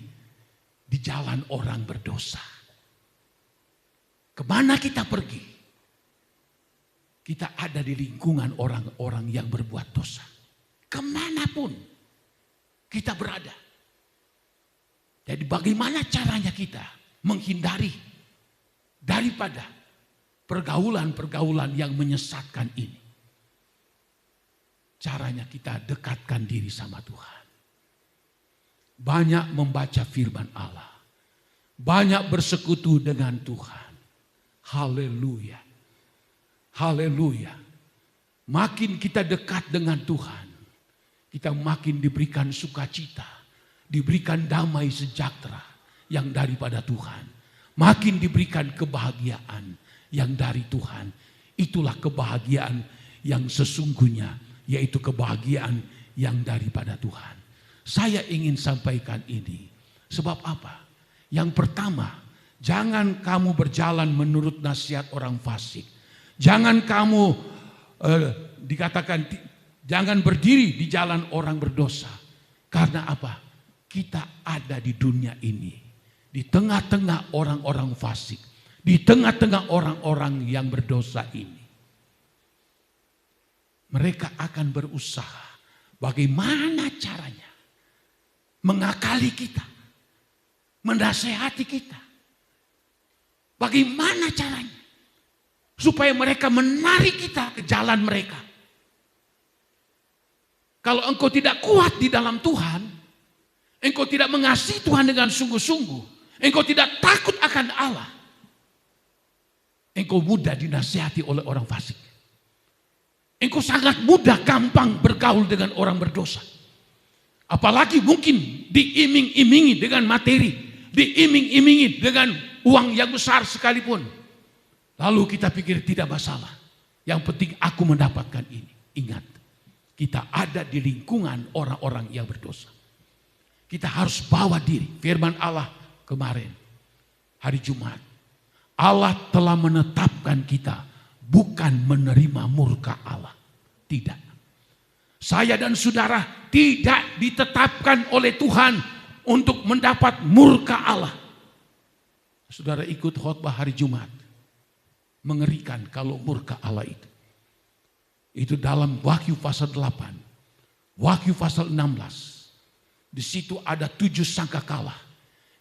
di jalan orang berdosa. Kemana kita pergi? Kita ada di lingkungan orang-orang yang berbuat dosa. Kemanapun kita berada. Jadi bagaimana caranya kita menghindari daripada pergaulan-pergaulan yang menyesatkan ini? Caranya kita dekatkan diri sama Tuhan. Banyak membaca firman Allah. Banyak bersekutu dengan Tuhan. Haleluya. Haleluya. Makin kita dekat dengan Tuhan, kita makin diberikan sukacita, diberikan damai sejahtera yang daripada Tuhan. Makin diberikan kebahagiaan yang dari Tuhan. Itulah kebahagiaan yang sesungguhnya, yaitu kebahagiaan yang daripada Tuhan. Saya ingin sampaikan ini. Sebab apa? Yang pertama, jangan kamu berjalan menurut nasihat orang fasik. Jangan kamu dikatakan jangan berdiri di jalan orang berdosa. Karena apa? kita ada di dunia ini, di tengah-tengah orang-orang fasik, di tengah-tengah orang-orang yang berdosa ini. Mereka akan berusaha bagaimana caranya mengakali kita, menasehati kita. Bagaimana caranya supaya mereka menarik kita ke jalan mereka. Kalau engkau tidak kuat di dalam Tuhan, engkau tidak mengasihi Tuhan dengan sungguh-sungguh, engkau tidak takut akan Allah, engkau mudah dinasihati oleh orang fasik. Engkau sangat mudah gampang bergaul dengan orang berdosa. Apalagi mungkin diiming-imingi dengan materi, diiming-imingi dengan uang yang besar sekalipun. Lalu kita pikir tidak masalah. Yang penting aku mendapatkan ini. Ingat, kita ada di lingkungan orang-orang yang berdosa. Kita harus bawa diri. Firman Allah kemarin, hari Jumat. Allah telah menetapkan kita bukan menerima murka Allah. Tidak. Saya dan saudara tidak ditetapkan oleh Tuhan untuk mendapat murka Allah. Saudara ikut khotbah hari Jumat. Mengerikan kalau murka Allah itu. Itu dalam Wahyu pasal 8. Wahyu pasal 16. Di situ ada 7 sangkakala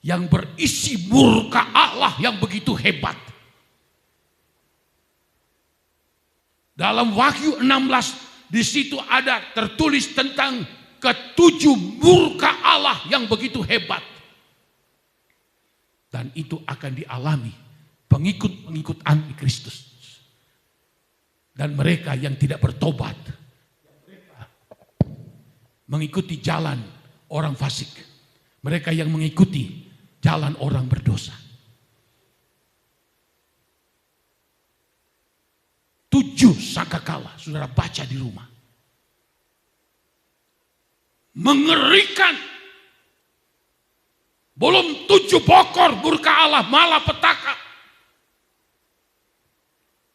yang berisi murka Allah yang begitu hebat. Dalam Wahyu 16 di situ ada tertulis tentang ketujuh murka Allah yang begitu hebat. Dan itu akan dialami pengikut-pengikut antikristus. Dan mereka yang tidak bertobat. Mengikuti jalan orang fasik. Mereka yang mengikuti jalan orang berdosa. 7 sangkakala, saudara baca di rumah. Mengerikan. Belum 7 pokor murka Allah, malapetaka.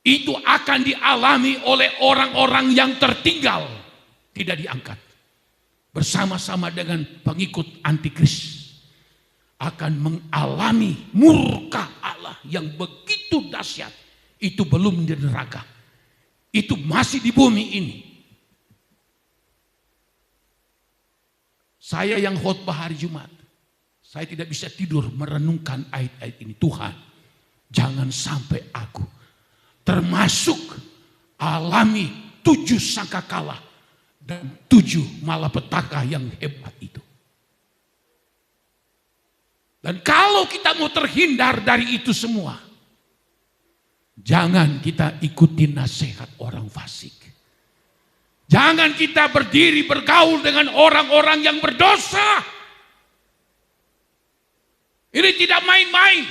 Itu akan dialami oleh orang-orang yang tertinggal. Tidak diangkat. Bersama-sama dengan pengikut antikris. Akan mengalami murka Allah yang begitu dahsyat. Itu belum di neraka. Itu masih di bumi ini. Saya yang khotbah hari Jumat. Saya tidak bisa tidur merenungkan ayat-ayat ini. Tuhan, jangan sampai aku termasuk alami 7 sangkakala dan 7 malapetaka yang hebat itu. Dan kalau kita mau terhindar dari itu semua, jangan kita ikuti nasihat orang fasik. Jangan kita berdiri bergaul dengan orang-orang yang berdosa. Ini tidak main-main.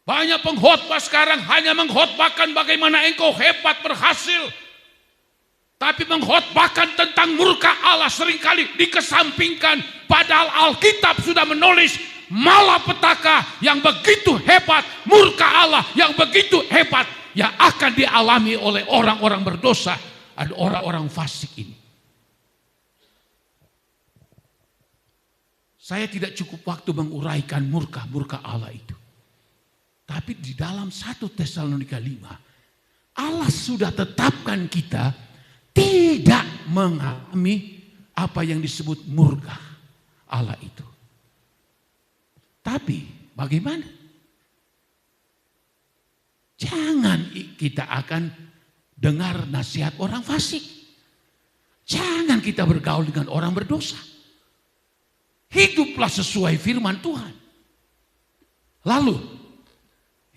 Banyak pengkhotbah sekarang hanya mengkhotbahkan bagaimana engkau hebat berhasil. Tapi mengkhotbahkan tentang murka Allah seringkali dikesampingkan. Padahal Alkitab sudah menulis malapetaka yang begitu hebat, murka Allah yang begitu hebat yang akan dialami oleh orang-orang berdosa dan orang-orang fasik ini. Saya tidak cukup waktu menguraikan murka Allah itu. Tapi di dalam 1 Tesalonika 5, Allah sudah tetapkan kita tidak mengalami apa yang disebut murka Allah itu. Tapi bagaimana? Jangan kita akan dengar nasihat orang fasik. Jangan kita bergaul dengan orang berdosa. Hiduplah sesuai firman Tuhan. Lalu,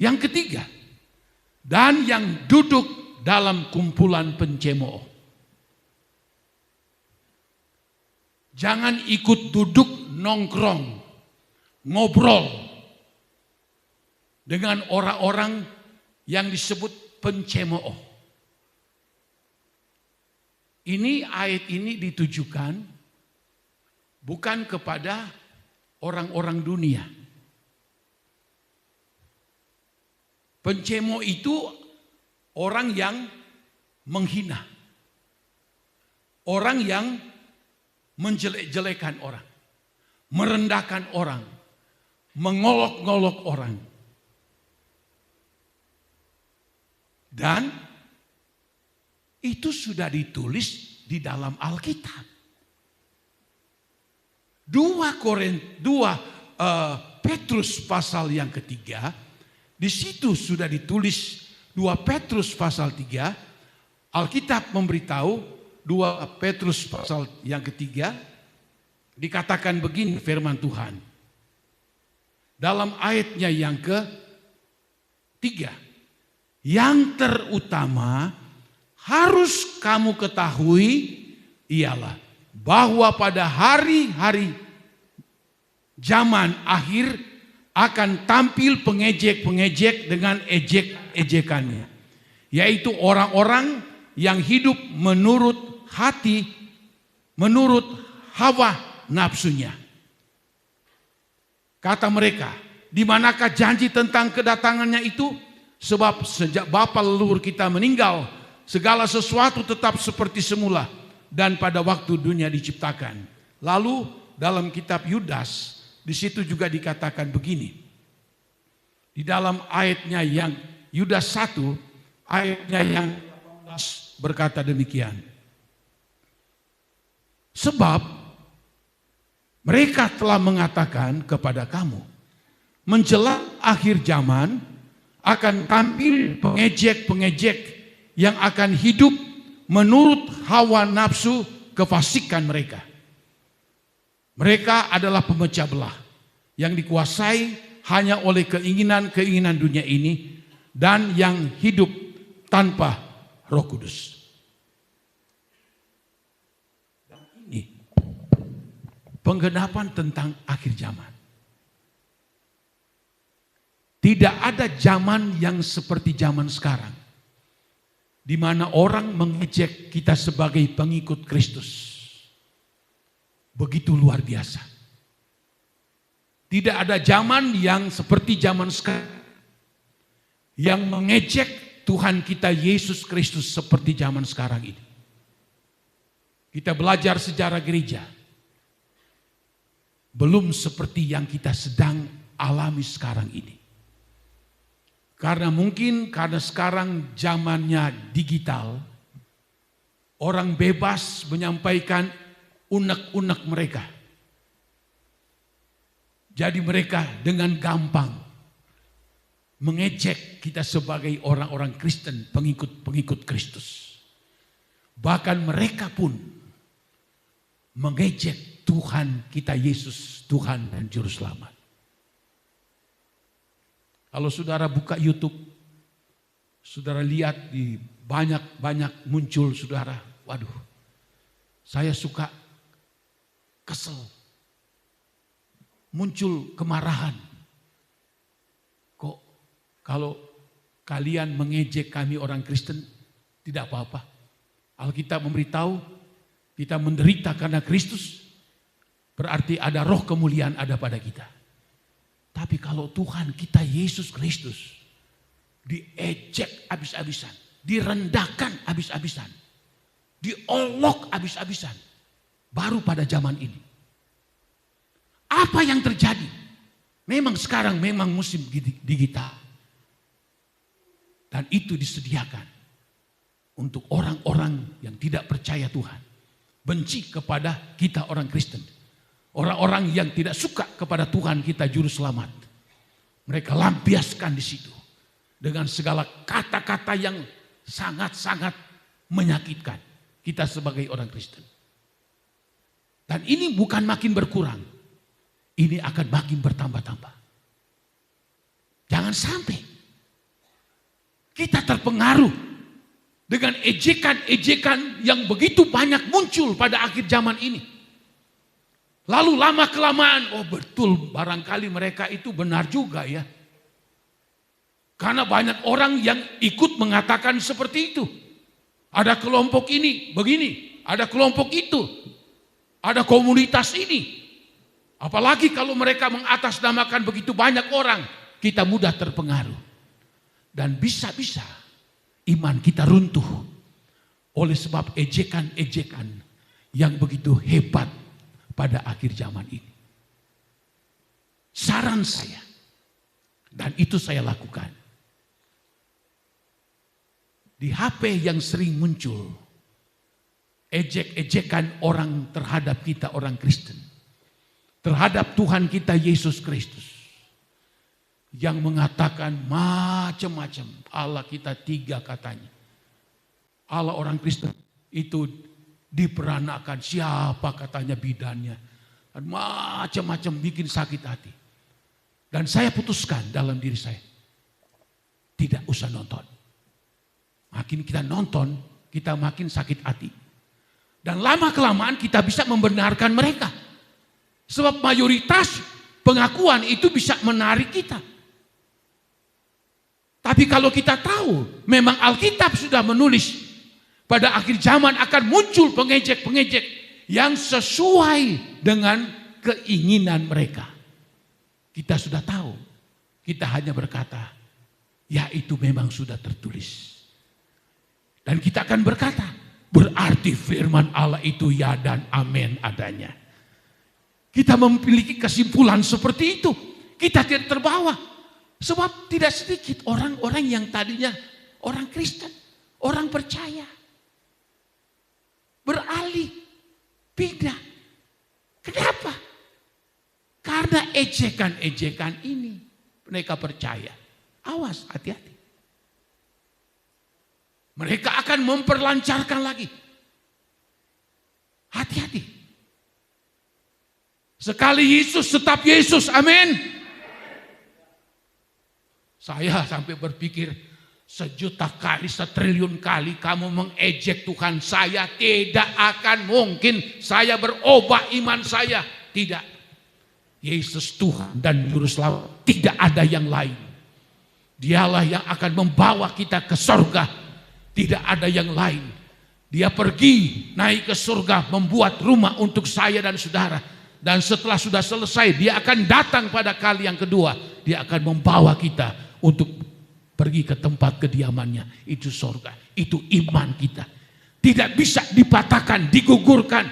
yang ketiga, dan yang duduk dalam kumpulan pencemooh. Jangan ikut duduk nongkrong, ngobrol dengan orang-orang yang disebut pencemooh. Ini ayat ini ditujukan bukan kepada orang-orang dunia. Pencemooh itu orang yang menghina, Orang yang menjelek-jelekan orang, merendahkan orang, mengolok-ngolok orang. Dan itu sudah ditulis di dalam Alkitab. 2 Petrus pasal yang ketiga, di situ sudah ditulis 2 Petrus pasal 3, Alkitab memberitahu 2 Petrus pasal yang ketiga, dikatakan begini firman Tuhan. Dalam ayatnya yang ke-3, yang terutama harus kamu ketahui ialah bahwa pada hari-hari zaman akhir akan tampil pengejek-pengejek dengan ejek-ejekannya. Yaitu orang-orang yang hidup menurut hati, menurut hawa nafsunya. Kata mereka, di manakah janji tentang kedatangannya itu? Sebab sejak bapa leluhur kita meninggal, segala sesuatu tetap seperti semula dan pada waktu dunia diciptakan. Lalu dalam kitab Yudas, di situ juga dikatakan begini. Di dalam ayatnya yang Yudas 1, ayatnya yang 18 berkata demikian. Sebab mereka telah mengatakan kepada kamu, menjelang akhir zaman akan tampil pengejek-pengejek yang akan hidup menurut hawa nafsu kefasikan mereka. Mereka adalah pemecah belah yang dikuasai hanya oleh keinginan-keinginan dunia ini dan yang hidup tanpa Roh Kudus. Dan ini penggenapan tentang akhir zaman. Tidak ada zaman yang seperti zaman sekarang, di mana orang mengejek kita sebagai pengikut Kristus. Begitu luar biasa. Tidak ada zaman yang seperti zaman sekarang, yang mengejek Tuhan kita Yesus Kristus seperti zaman sekarang ini. Kita belajar sejarah gereja, belum seperti yang kita sedang alami sekarang ini. Karena mungkin karena sekarang zamannya digital, orang bebas menyampaikan unek-unek mereka. Jadi mereka dengan gampang mengejek kita sebagai orang-orang Kristen, pengikut-pengikut Kristus. Bahkan mereka pun mengejek Tuhan kita Yesus, Tuhan dan Juru Selamat. Kalau saudara buka YouTube, saudara lihat di banyak muncul saudara, waduh, saya suka kesel, muncul kemarahan. Kok kalau kalian mengejek kami orang Kristen, tidak apa-apa. Alkitab memberitahu kita menderita karena Kristus, berarti ada roh kemuliaan ada pada kita. Tapi kalau Tuhan kita Yesus Kristus diejek habis-habisan, direndahkan habis-habisan, diolok habis-habisan, baru pada zaman ini. Apa yang terjadi? Memang sekarang memang musim digital. Dan itu disediakan untuk orang-orang yang tidak percaya Tuhan, benci kepada kita orang Kristen. Orang-orang yang tidak suka kepada Tuhan kita Juru Selamat. Mereka lampiaskan di situ dengan segala kata-kata yang sangat-sangat menyakitkan kita sebagai orang Kristen. Dan ini bukan makin berkurang. Ini akan makin bertambah-tambah. Jangan sampai kita terpengaruh dengan ejekan-ejekan yang begitu banyak muncul pada akhir zaman ini. Lalu lama-kelamaan, oh betul barangkali mereka itu benar juga ya. Karena banyak orang yang ikut mengatakan seperti itu. Ada kelompok ini begini, ada kelompok itu, ada komunitas ini. Apalagi kalau mereka mengatasnamakan begitu banyak orang, kita mudah terpengaruh. Dan bisa-bisa iman kita runtuh oleh sebab ejekan-ejekan yang begitu hebat pada akhir zaman ini. Saran saya, dan itu saya lakukan. Di HP yang sering muncul, ejek-ejekan orang terhadap kita orang Kristen. Terhadap Tuhan kita Yesus Kristus. Yang mengatakan macam-macam. Allah kita 3 katanya. Allah orang Kristen itu diperanakan, siapa katanya bidannya. Dan macam-macam bikin sakit hati. Dan saya putuskan dalam diri saya, tidak usah nonton. Makin kita nonton, kita makin sakit hati. Dan lama-kelamaan kita bisa membenarkan mereka. Sebab mayoritas pengakuan itu bisa menarik kita. Tapi kalau kita tahu, memang Alkitab sudah menulis, pada akhir zaman akan muncul pengejek-pengejek yang sesuai dengan keinginan mereka. Kita sudah tahu, kita hanya berkata, ya itu memang sudah tertulis. Dan kita akan berkata, berarti firman Allah itu ya dan amin adanya. Kita memiliki kesimpulan seperti itu. Kita tidak terbawa. Sebab tidak sedikit orang-orang yang tadinya orang Kristen, orang percaya. Beralih, pindah. Kenapa? Karena ejekan-ejekan ini. Mereka percaya. Awas, hati-hati. Mereka akan memperlancarkan lagi. Hati-hati. Sekali Yesus tetap Yesus, amin. Saya sampai berpikir, 1.000.000 kali, 1.000.000.000 kali kamu mengejek Tuhan saya, tidak akan mungkin saya berubah iman saya. Tidak. Yesus Tuhan dan Juru Selamat, tidak ada yang lain. Dialah yang akan membawa kita ke surga. Tidak ada yang lain. Dia pergi naik ke surga, membuat rumah untuk saya dan saudara. Dan setelah sudah selesai, dia akan datang pada kali yang kedua. Dia akan membawa kita untuk pergi ke tempat kediamannya. Itu surga, itu iman kita. Tidak bisa dipatahkan, digugurkan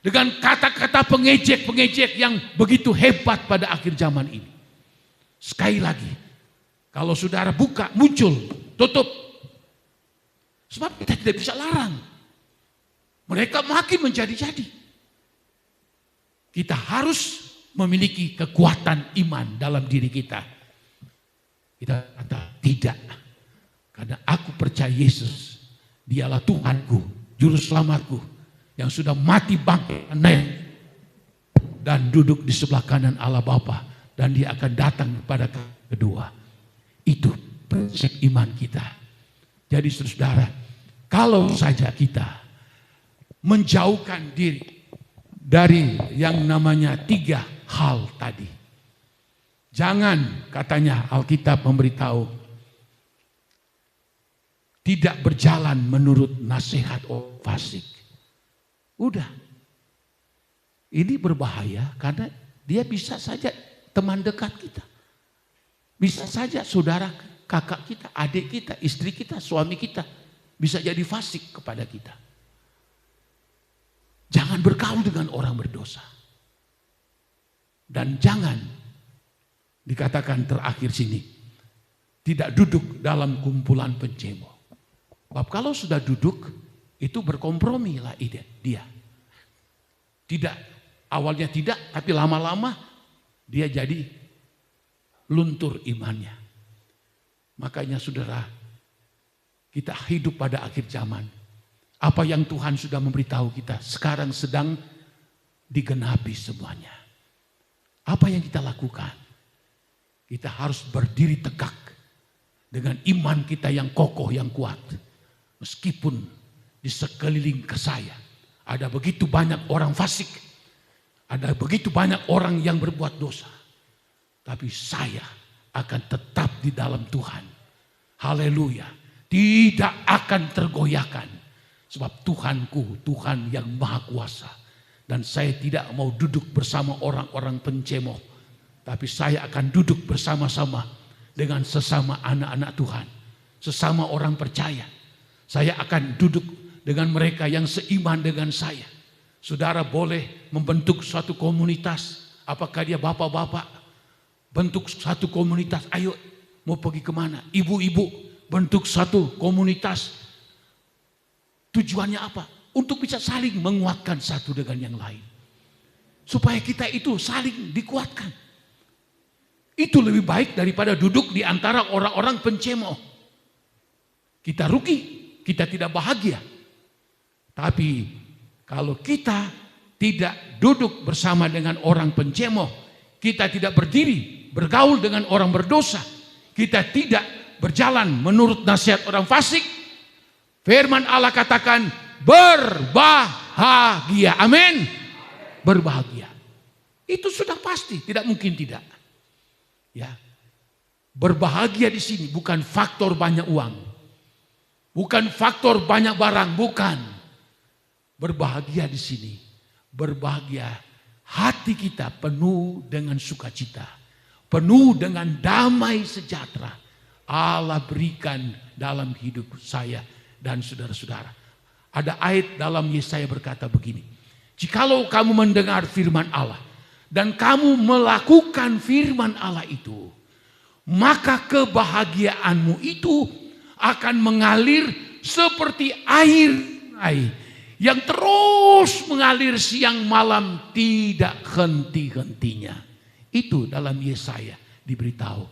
dengan kata-kata pengejek-pengejek yang begitu hebat pada akhir zaman ini. Sekali lagi, kalau saudara buka, muncul, tutup. Sebab kita tidak bisa larang. Mereka makin menjadi-jadi. Kita harus memiliki kekuatan iman dalam diri kita. Kita kata tidak. Karena aku percaya Yesus. Dialah Tuhanku, Juru Selamatku. Yang sudah mati bangkit naik. Dan duduk di sebelah kanan Allah Bapa. Dan dia akan datang pada kedua. Itu prinsip iman kita. Jadi saudara, kalau saja kita menjauhkan diri dari yang namanya 3 hal tadi. Jangan, katanya Alkitab memberitahu, tidak berjalan menurut nasihat orang fasik. Udah. Ini berbahaya karena dia bisa saja teman dekat kita. Bisa saja saudara, kakak kita, adik kita, istri kita, suami kita. Bisa jadi fasik kepada kita. Jangan bergaul dengan orang berdosa. Dan jangan, dikatakan terakhir sini, tidak duduk dalam kumpulan pencemooh. Sebab kalau sudah duduk, itu berkompromi lah dia. Tidak, awalnya tidak, tapi lama-lama dia jadi luntur imannya. Makanya saudara, kita hidup pada akhir zaman. Apa yang Tuhan sudah memberitahu kita sekarang sedang digenapi semuanya. Apa yang kita lakukan? Kita harus berdiri tegak dengan iman kita yang kokoh, yang kuat. Meskipun di sekeliling ke saya ada begitu banyak orang fasik, ada begitu banyak orang yang berbuat dosa. Tapi saya akan tetap di dalam Tuhan. Haleluya. Tidak akan tergoyahkan. Sebab Tuhanku, Tuhan yang maha kuasa. Dan saya tidak mau duduk bersama orang-orang pencemooh. Tapi saya akan duduk bersama-sama dengan sesama anak-anak Tuhan. Sesama orang percaya. Saya akan duduk dengan mereka yang seiman dengan saya. Saudara boleh membentuk suatu komunitas. Apakah dia bapak-bapak? Bentuk satu komunitas. Ayo mau pergi kemana? Ibu-ibu bentuk satu komunitas. Tujuannya apa? Untuk bisa saling menguatkan satu dengan yang lain. Supaya kita itu saling dikuatkan. Itu lebih baik daripada duduk di antara orang-orang pencemooh. Kita rugi, kita tidak bahagia. Tapi kalau kita tidak duduk bersama dengan orang pencemooh, kita tidak berdiri, bergaul dengan orang berdosa, kita tidak berjalan menurut nasihat orang fasik, firman Allah katakan berbahagia. Amin. Berbahagia. Itu sudah pasti, tidak mungkin tidak. Ya. Berbahagia di sini bukan faktor banyak uang. Bukan faktor banyak barang, bukan. Berbahagia di sini, berbahagia hati kita penuh dengan sukacita, penuh dengan damai sejahtera. Allah berikan dalam hidup saya dan saudara-saudara. Ada ayat dalam Yesaya berkata begini, jikalau kamu mendengar firman Allah dan kamu melakukan firman Allah itu, maka kebahagiaanmu itu akan mengalir seperti air yang terus mengalir siang malam tidak henti-hentinya. Itu dalam Yesaya diberitahu.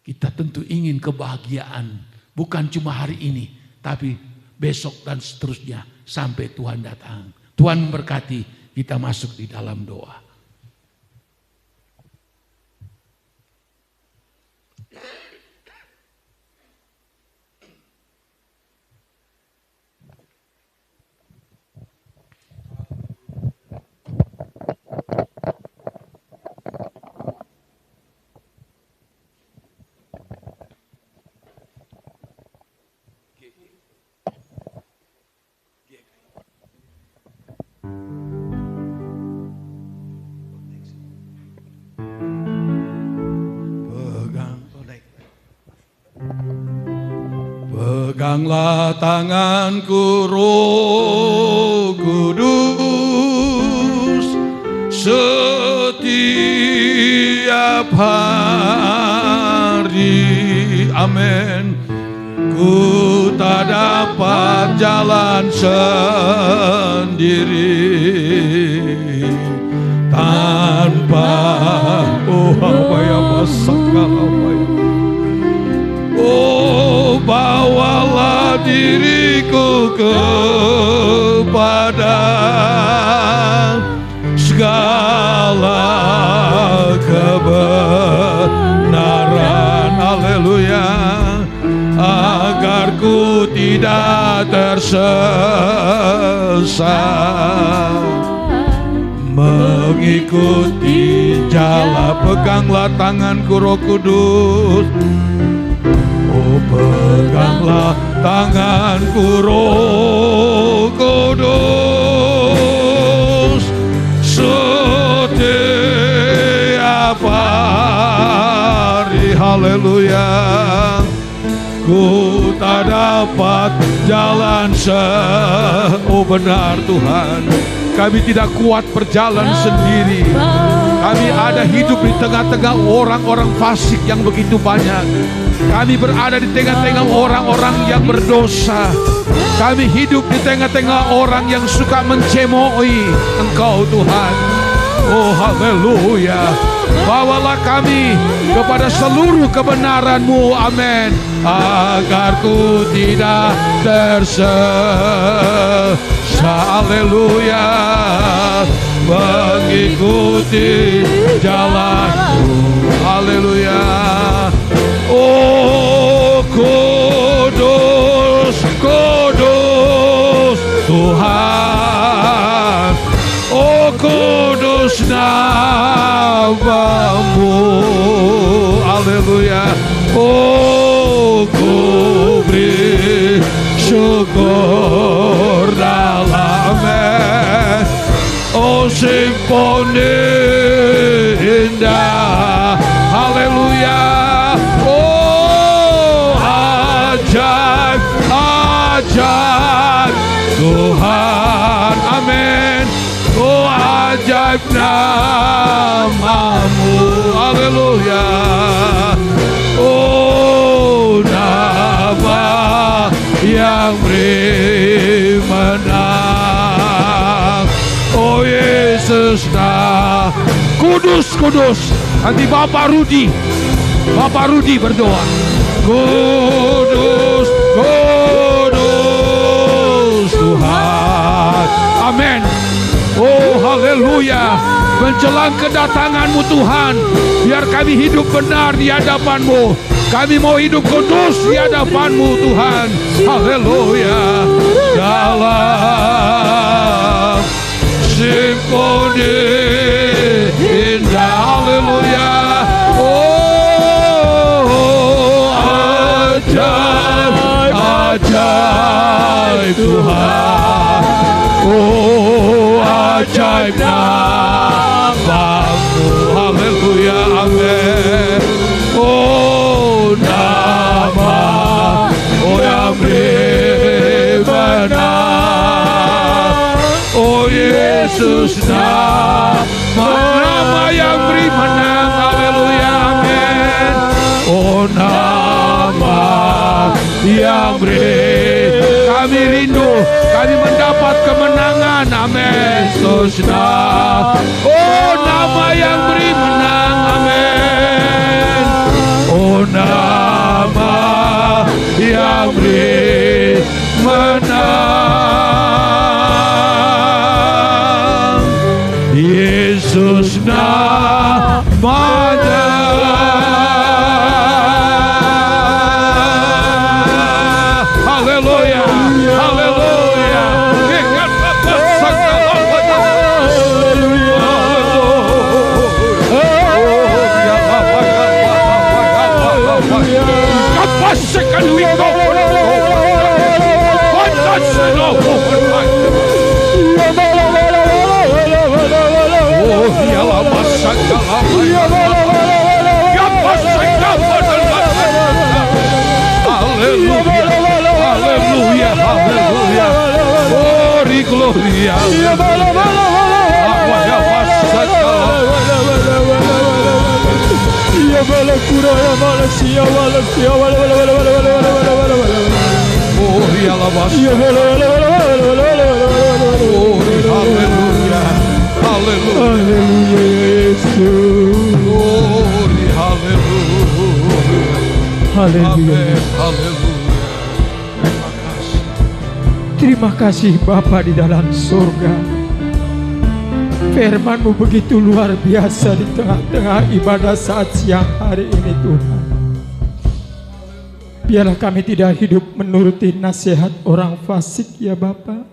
Kita tentu ingin kebahagiaan bukan cuma hari ini, tapi besok dan seterusnya sampai Tuhan datang. Tuhan memberkati, kita masuk di dalam doa. Peganglah tanganku Roh Kudus setiap hari. Amin. Ku tak dapat jalan sendiri tanpa apa ya masalah apa ya. Oh, bawalah diriku kepada segala kebenaran. Haleluya. Agar ku tidak tersesat mengikuti jalan. Peganglah tanganku Roh Kudus. Oh, peganglah tanganku Roh Kudus setiap hari. Haleluya. Ku tak dapat jalan oh benar Tuhan, kami tidak kuat berjalan sendiri. Kami ada hidup di tengah-tengah orang-orang fasik yang begitu banyak. Kami berada di tengah-tengah orang-orang yang berdosa. Kami hidup di tengah-tengah orang yang suka mencemoohi Engkau Tuhan. Oh haleluya. Bawalah kami kepada seluruh kebenaran-Mu. Amin. Agar ku tidak tersesat. Haleluya. Mengikuti jalan-Mu. Haleluya. Oh kudus, kudus Tuhan. Oh kudus nama-Mu. Haleluya. Oh ku beri syukur dalam-Nya. Oh simfoni indah. Haleluya. Oh ajaib, ajaib Tuhan. Amin. ajaib namamu. Haleluya. Oh, nama yang beri menang. Oh Yesus, nah kudus, kudus. Nanti Bapak Rudi berdoa. Kudus, kudus Tuhan. Amin. Oh haleluya. Menjelang kedatangan-Mu Tuhan, biar kami hidup benar di hadapan-Mu. Kami mau hidup kudus di hadapan-Mu Tuhan. Haleluya. Dalam simfoni indah. Haleluya. Oh ajaib, ajaib Tuhan. Oh ajaib namamu. Haleluya. Amin. Oh nama, oh yang beri menang. Oh Yesus, nama yang beri menang. Haleluya. Amin. Oh nama yang beri. Kami rindu, kami mendapat kemenangan. Amin. Yesus, oh nama yang beri menang. Amin. Oh nama yang beri menang. Yesus namanya. Haleluya. Haleluya. Dengan Bapa segala Kapasikan wiko. Fantasino. Oh, dialah masakala. Kapasikan haleluya. Haleluya. Haleluya. Glory, gloria. Awaya masakala. Oh, dialah masakala. Oh, haleluya. Haleluya. Glory, haleluya. Haleluya. Haleluya. Terima kasih Bapa di dalam surga. Firman-Mu begitu luar biasa di tengah-tengah ibadah saat siang hari ini Tuhan. Biarlah kami tidak hidup menuruti nasihat orang fasik ya Bapa.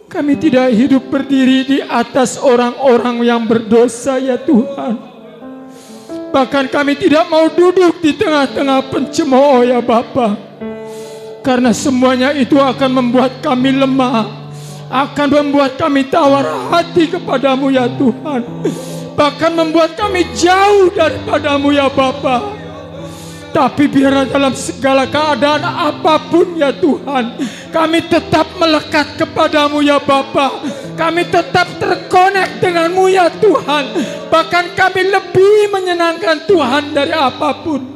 Kami tidak hidup berdiri di atas orang-orang yang berdosa ya Tuhan. Bahkan kami tidak mau duduk di tengah-tengah pencemooh ya Bapa. Karena semuanya itu akan membuat kami lemah. Akan membuat kami tawar hati kepadamu ya Tuhan. Bahkan membuat kami jauh daripadamu ya Bapa. Tapi biarlah dalam segala keadaan apapun ya Tuhan, kami tetap melekat kepadamu ya Bapa. Kami tetap terkonek denganmu ya Tuhan. Bahkan kami lebih menyenangkan Tuhan dari apapun.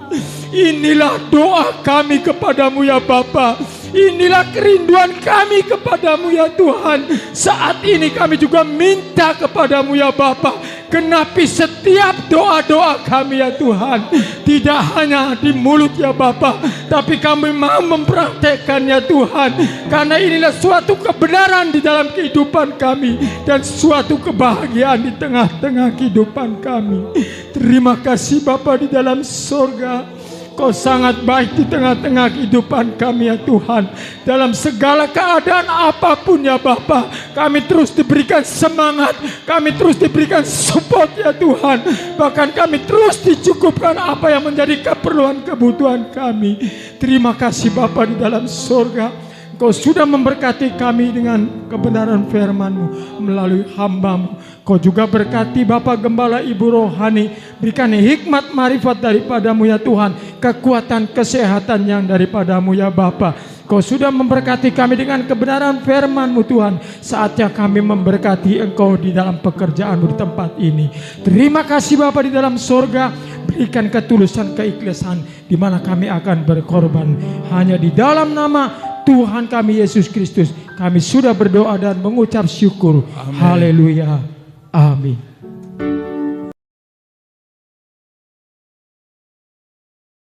Inilah doa kami kepadamu ya Bapa. Inilah kerinduan kami kepadamu ya Tuhan. Saat ini kami juga minta kepadamu ya Bapa, genapi setiap doa-doa kami ya Tuhan. Tidak hanya di mulut ya Bapa, tapi kami mau mempraktekkan ya Tuhan. Karena inilah suatu kebenaran di dalam kehidupan kami dan suatu kebahagiaan di tengah-tengah kehidupan kami. Terima kasih Bapa di dalam surga. Kau sangat baik di tengah-tengah kehidupan kami ya Tuhan. Dalam segala keadaan apapun ya Bapa, kami terus diberikan semangat, kami terus diberikan support ya Tuhan. Bahkan kami terus dicukupkan apa yang menjadi keperluan kebutuhan kami. Terima kasih Bapa di dalam surga. Kau sudah memberkati kami dengan kebenaran firman-Mu melalui hamba-Mu. Kau juga berkati Bapak Gembala Ibu Rohani. Berikan hikmat marifat daripada-Mu ya Tuhan. Kekuatan kesehatan yang daripada-Mu ya Bapa. Kau sudah memberkati kami dengan kebenaran firman-Mu Tuhan. Saatnya kami memberkati Engkau di dalam pekerjaan-Mu di tempat ini. Terima kasih Bapa di dalam sorga. Berikan ketulusan, keikhlasan di mana kami akan berkorban. Hanya di dalam nama Tuhan kami Yesus Kristus kami sudah berdoa dan mengucap syukur. Haleluya. Amin.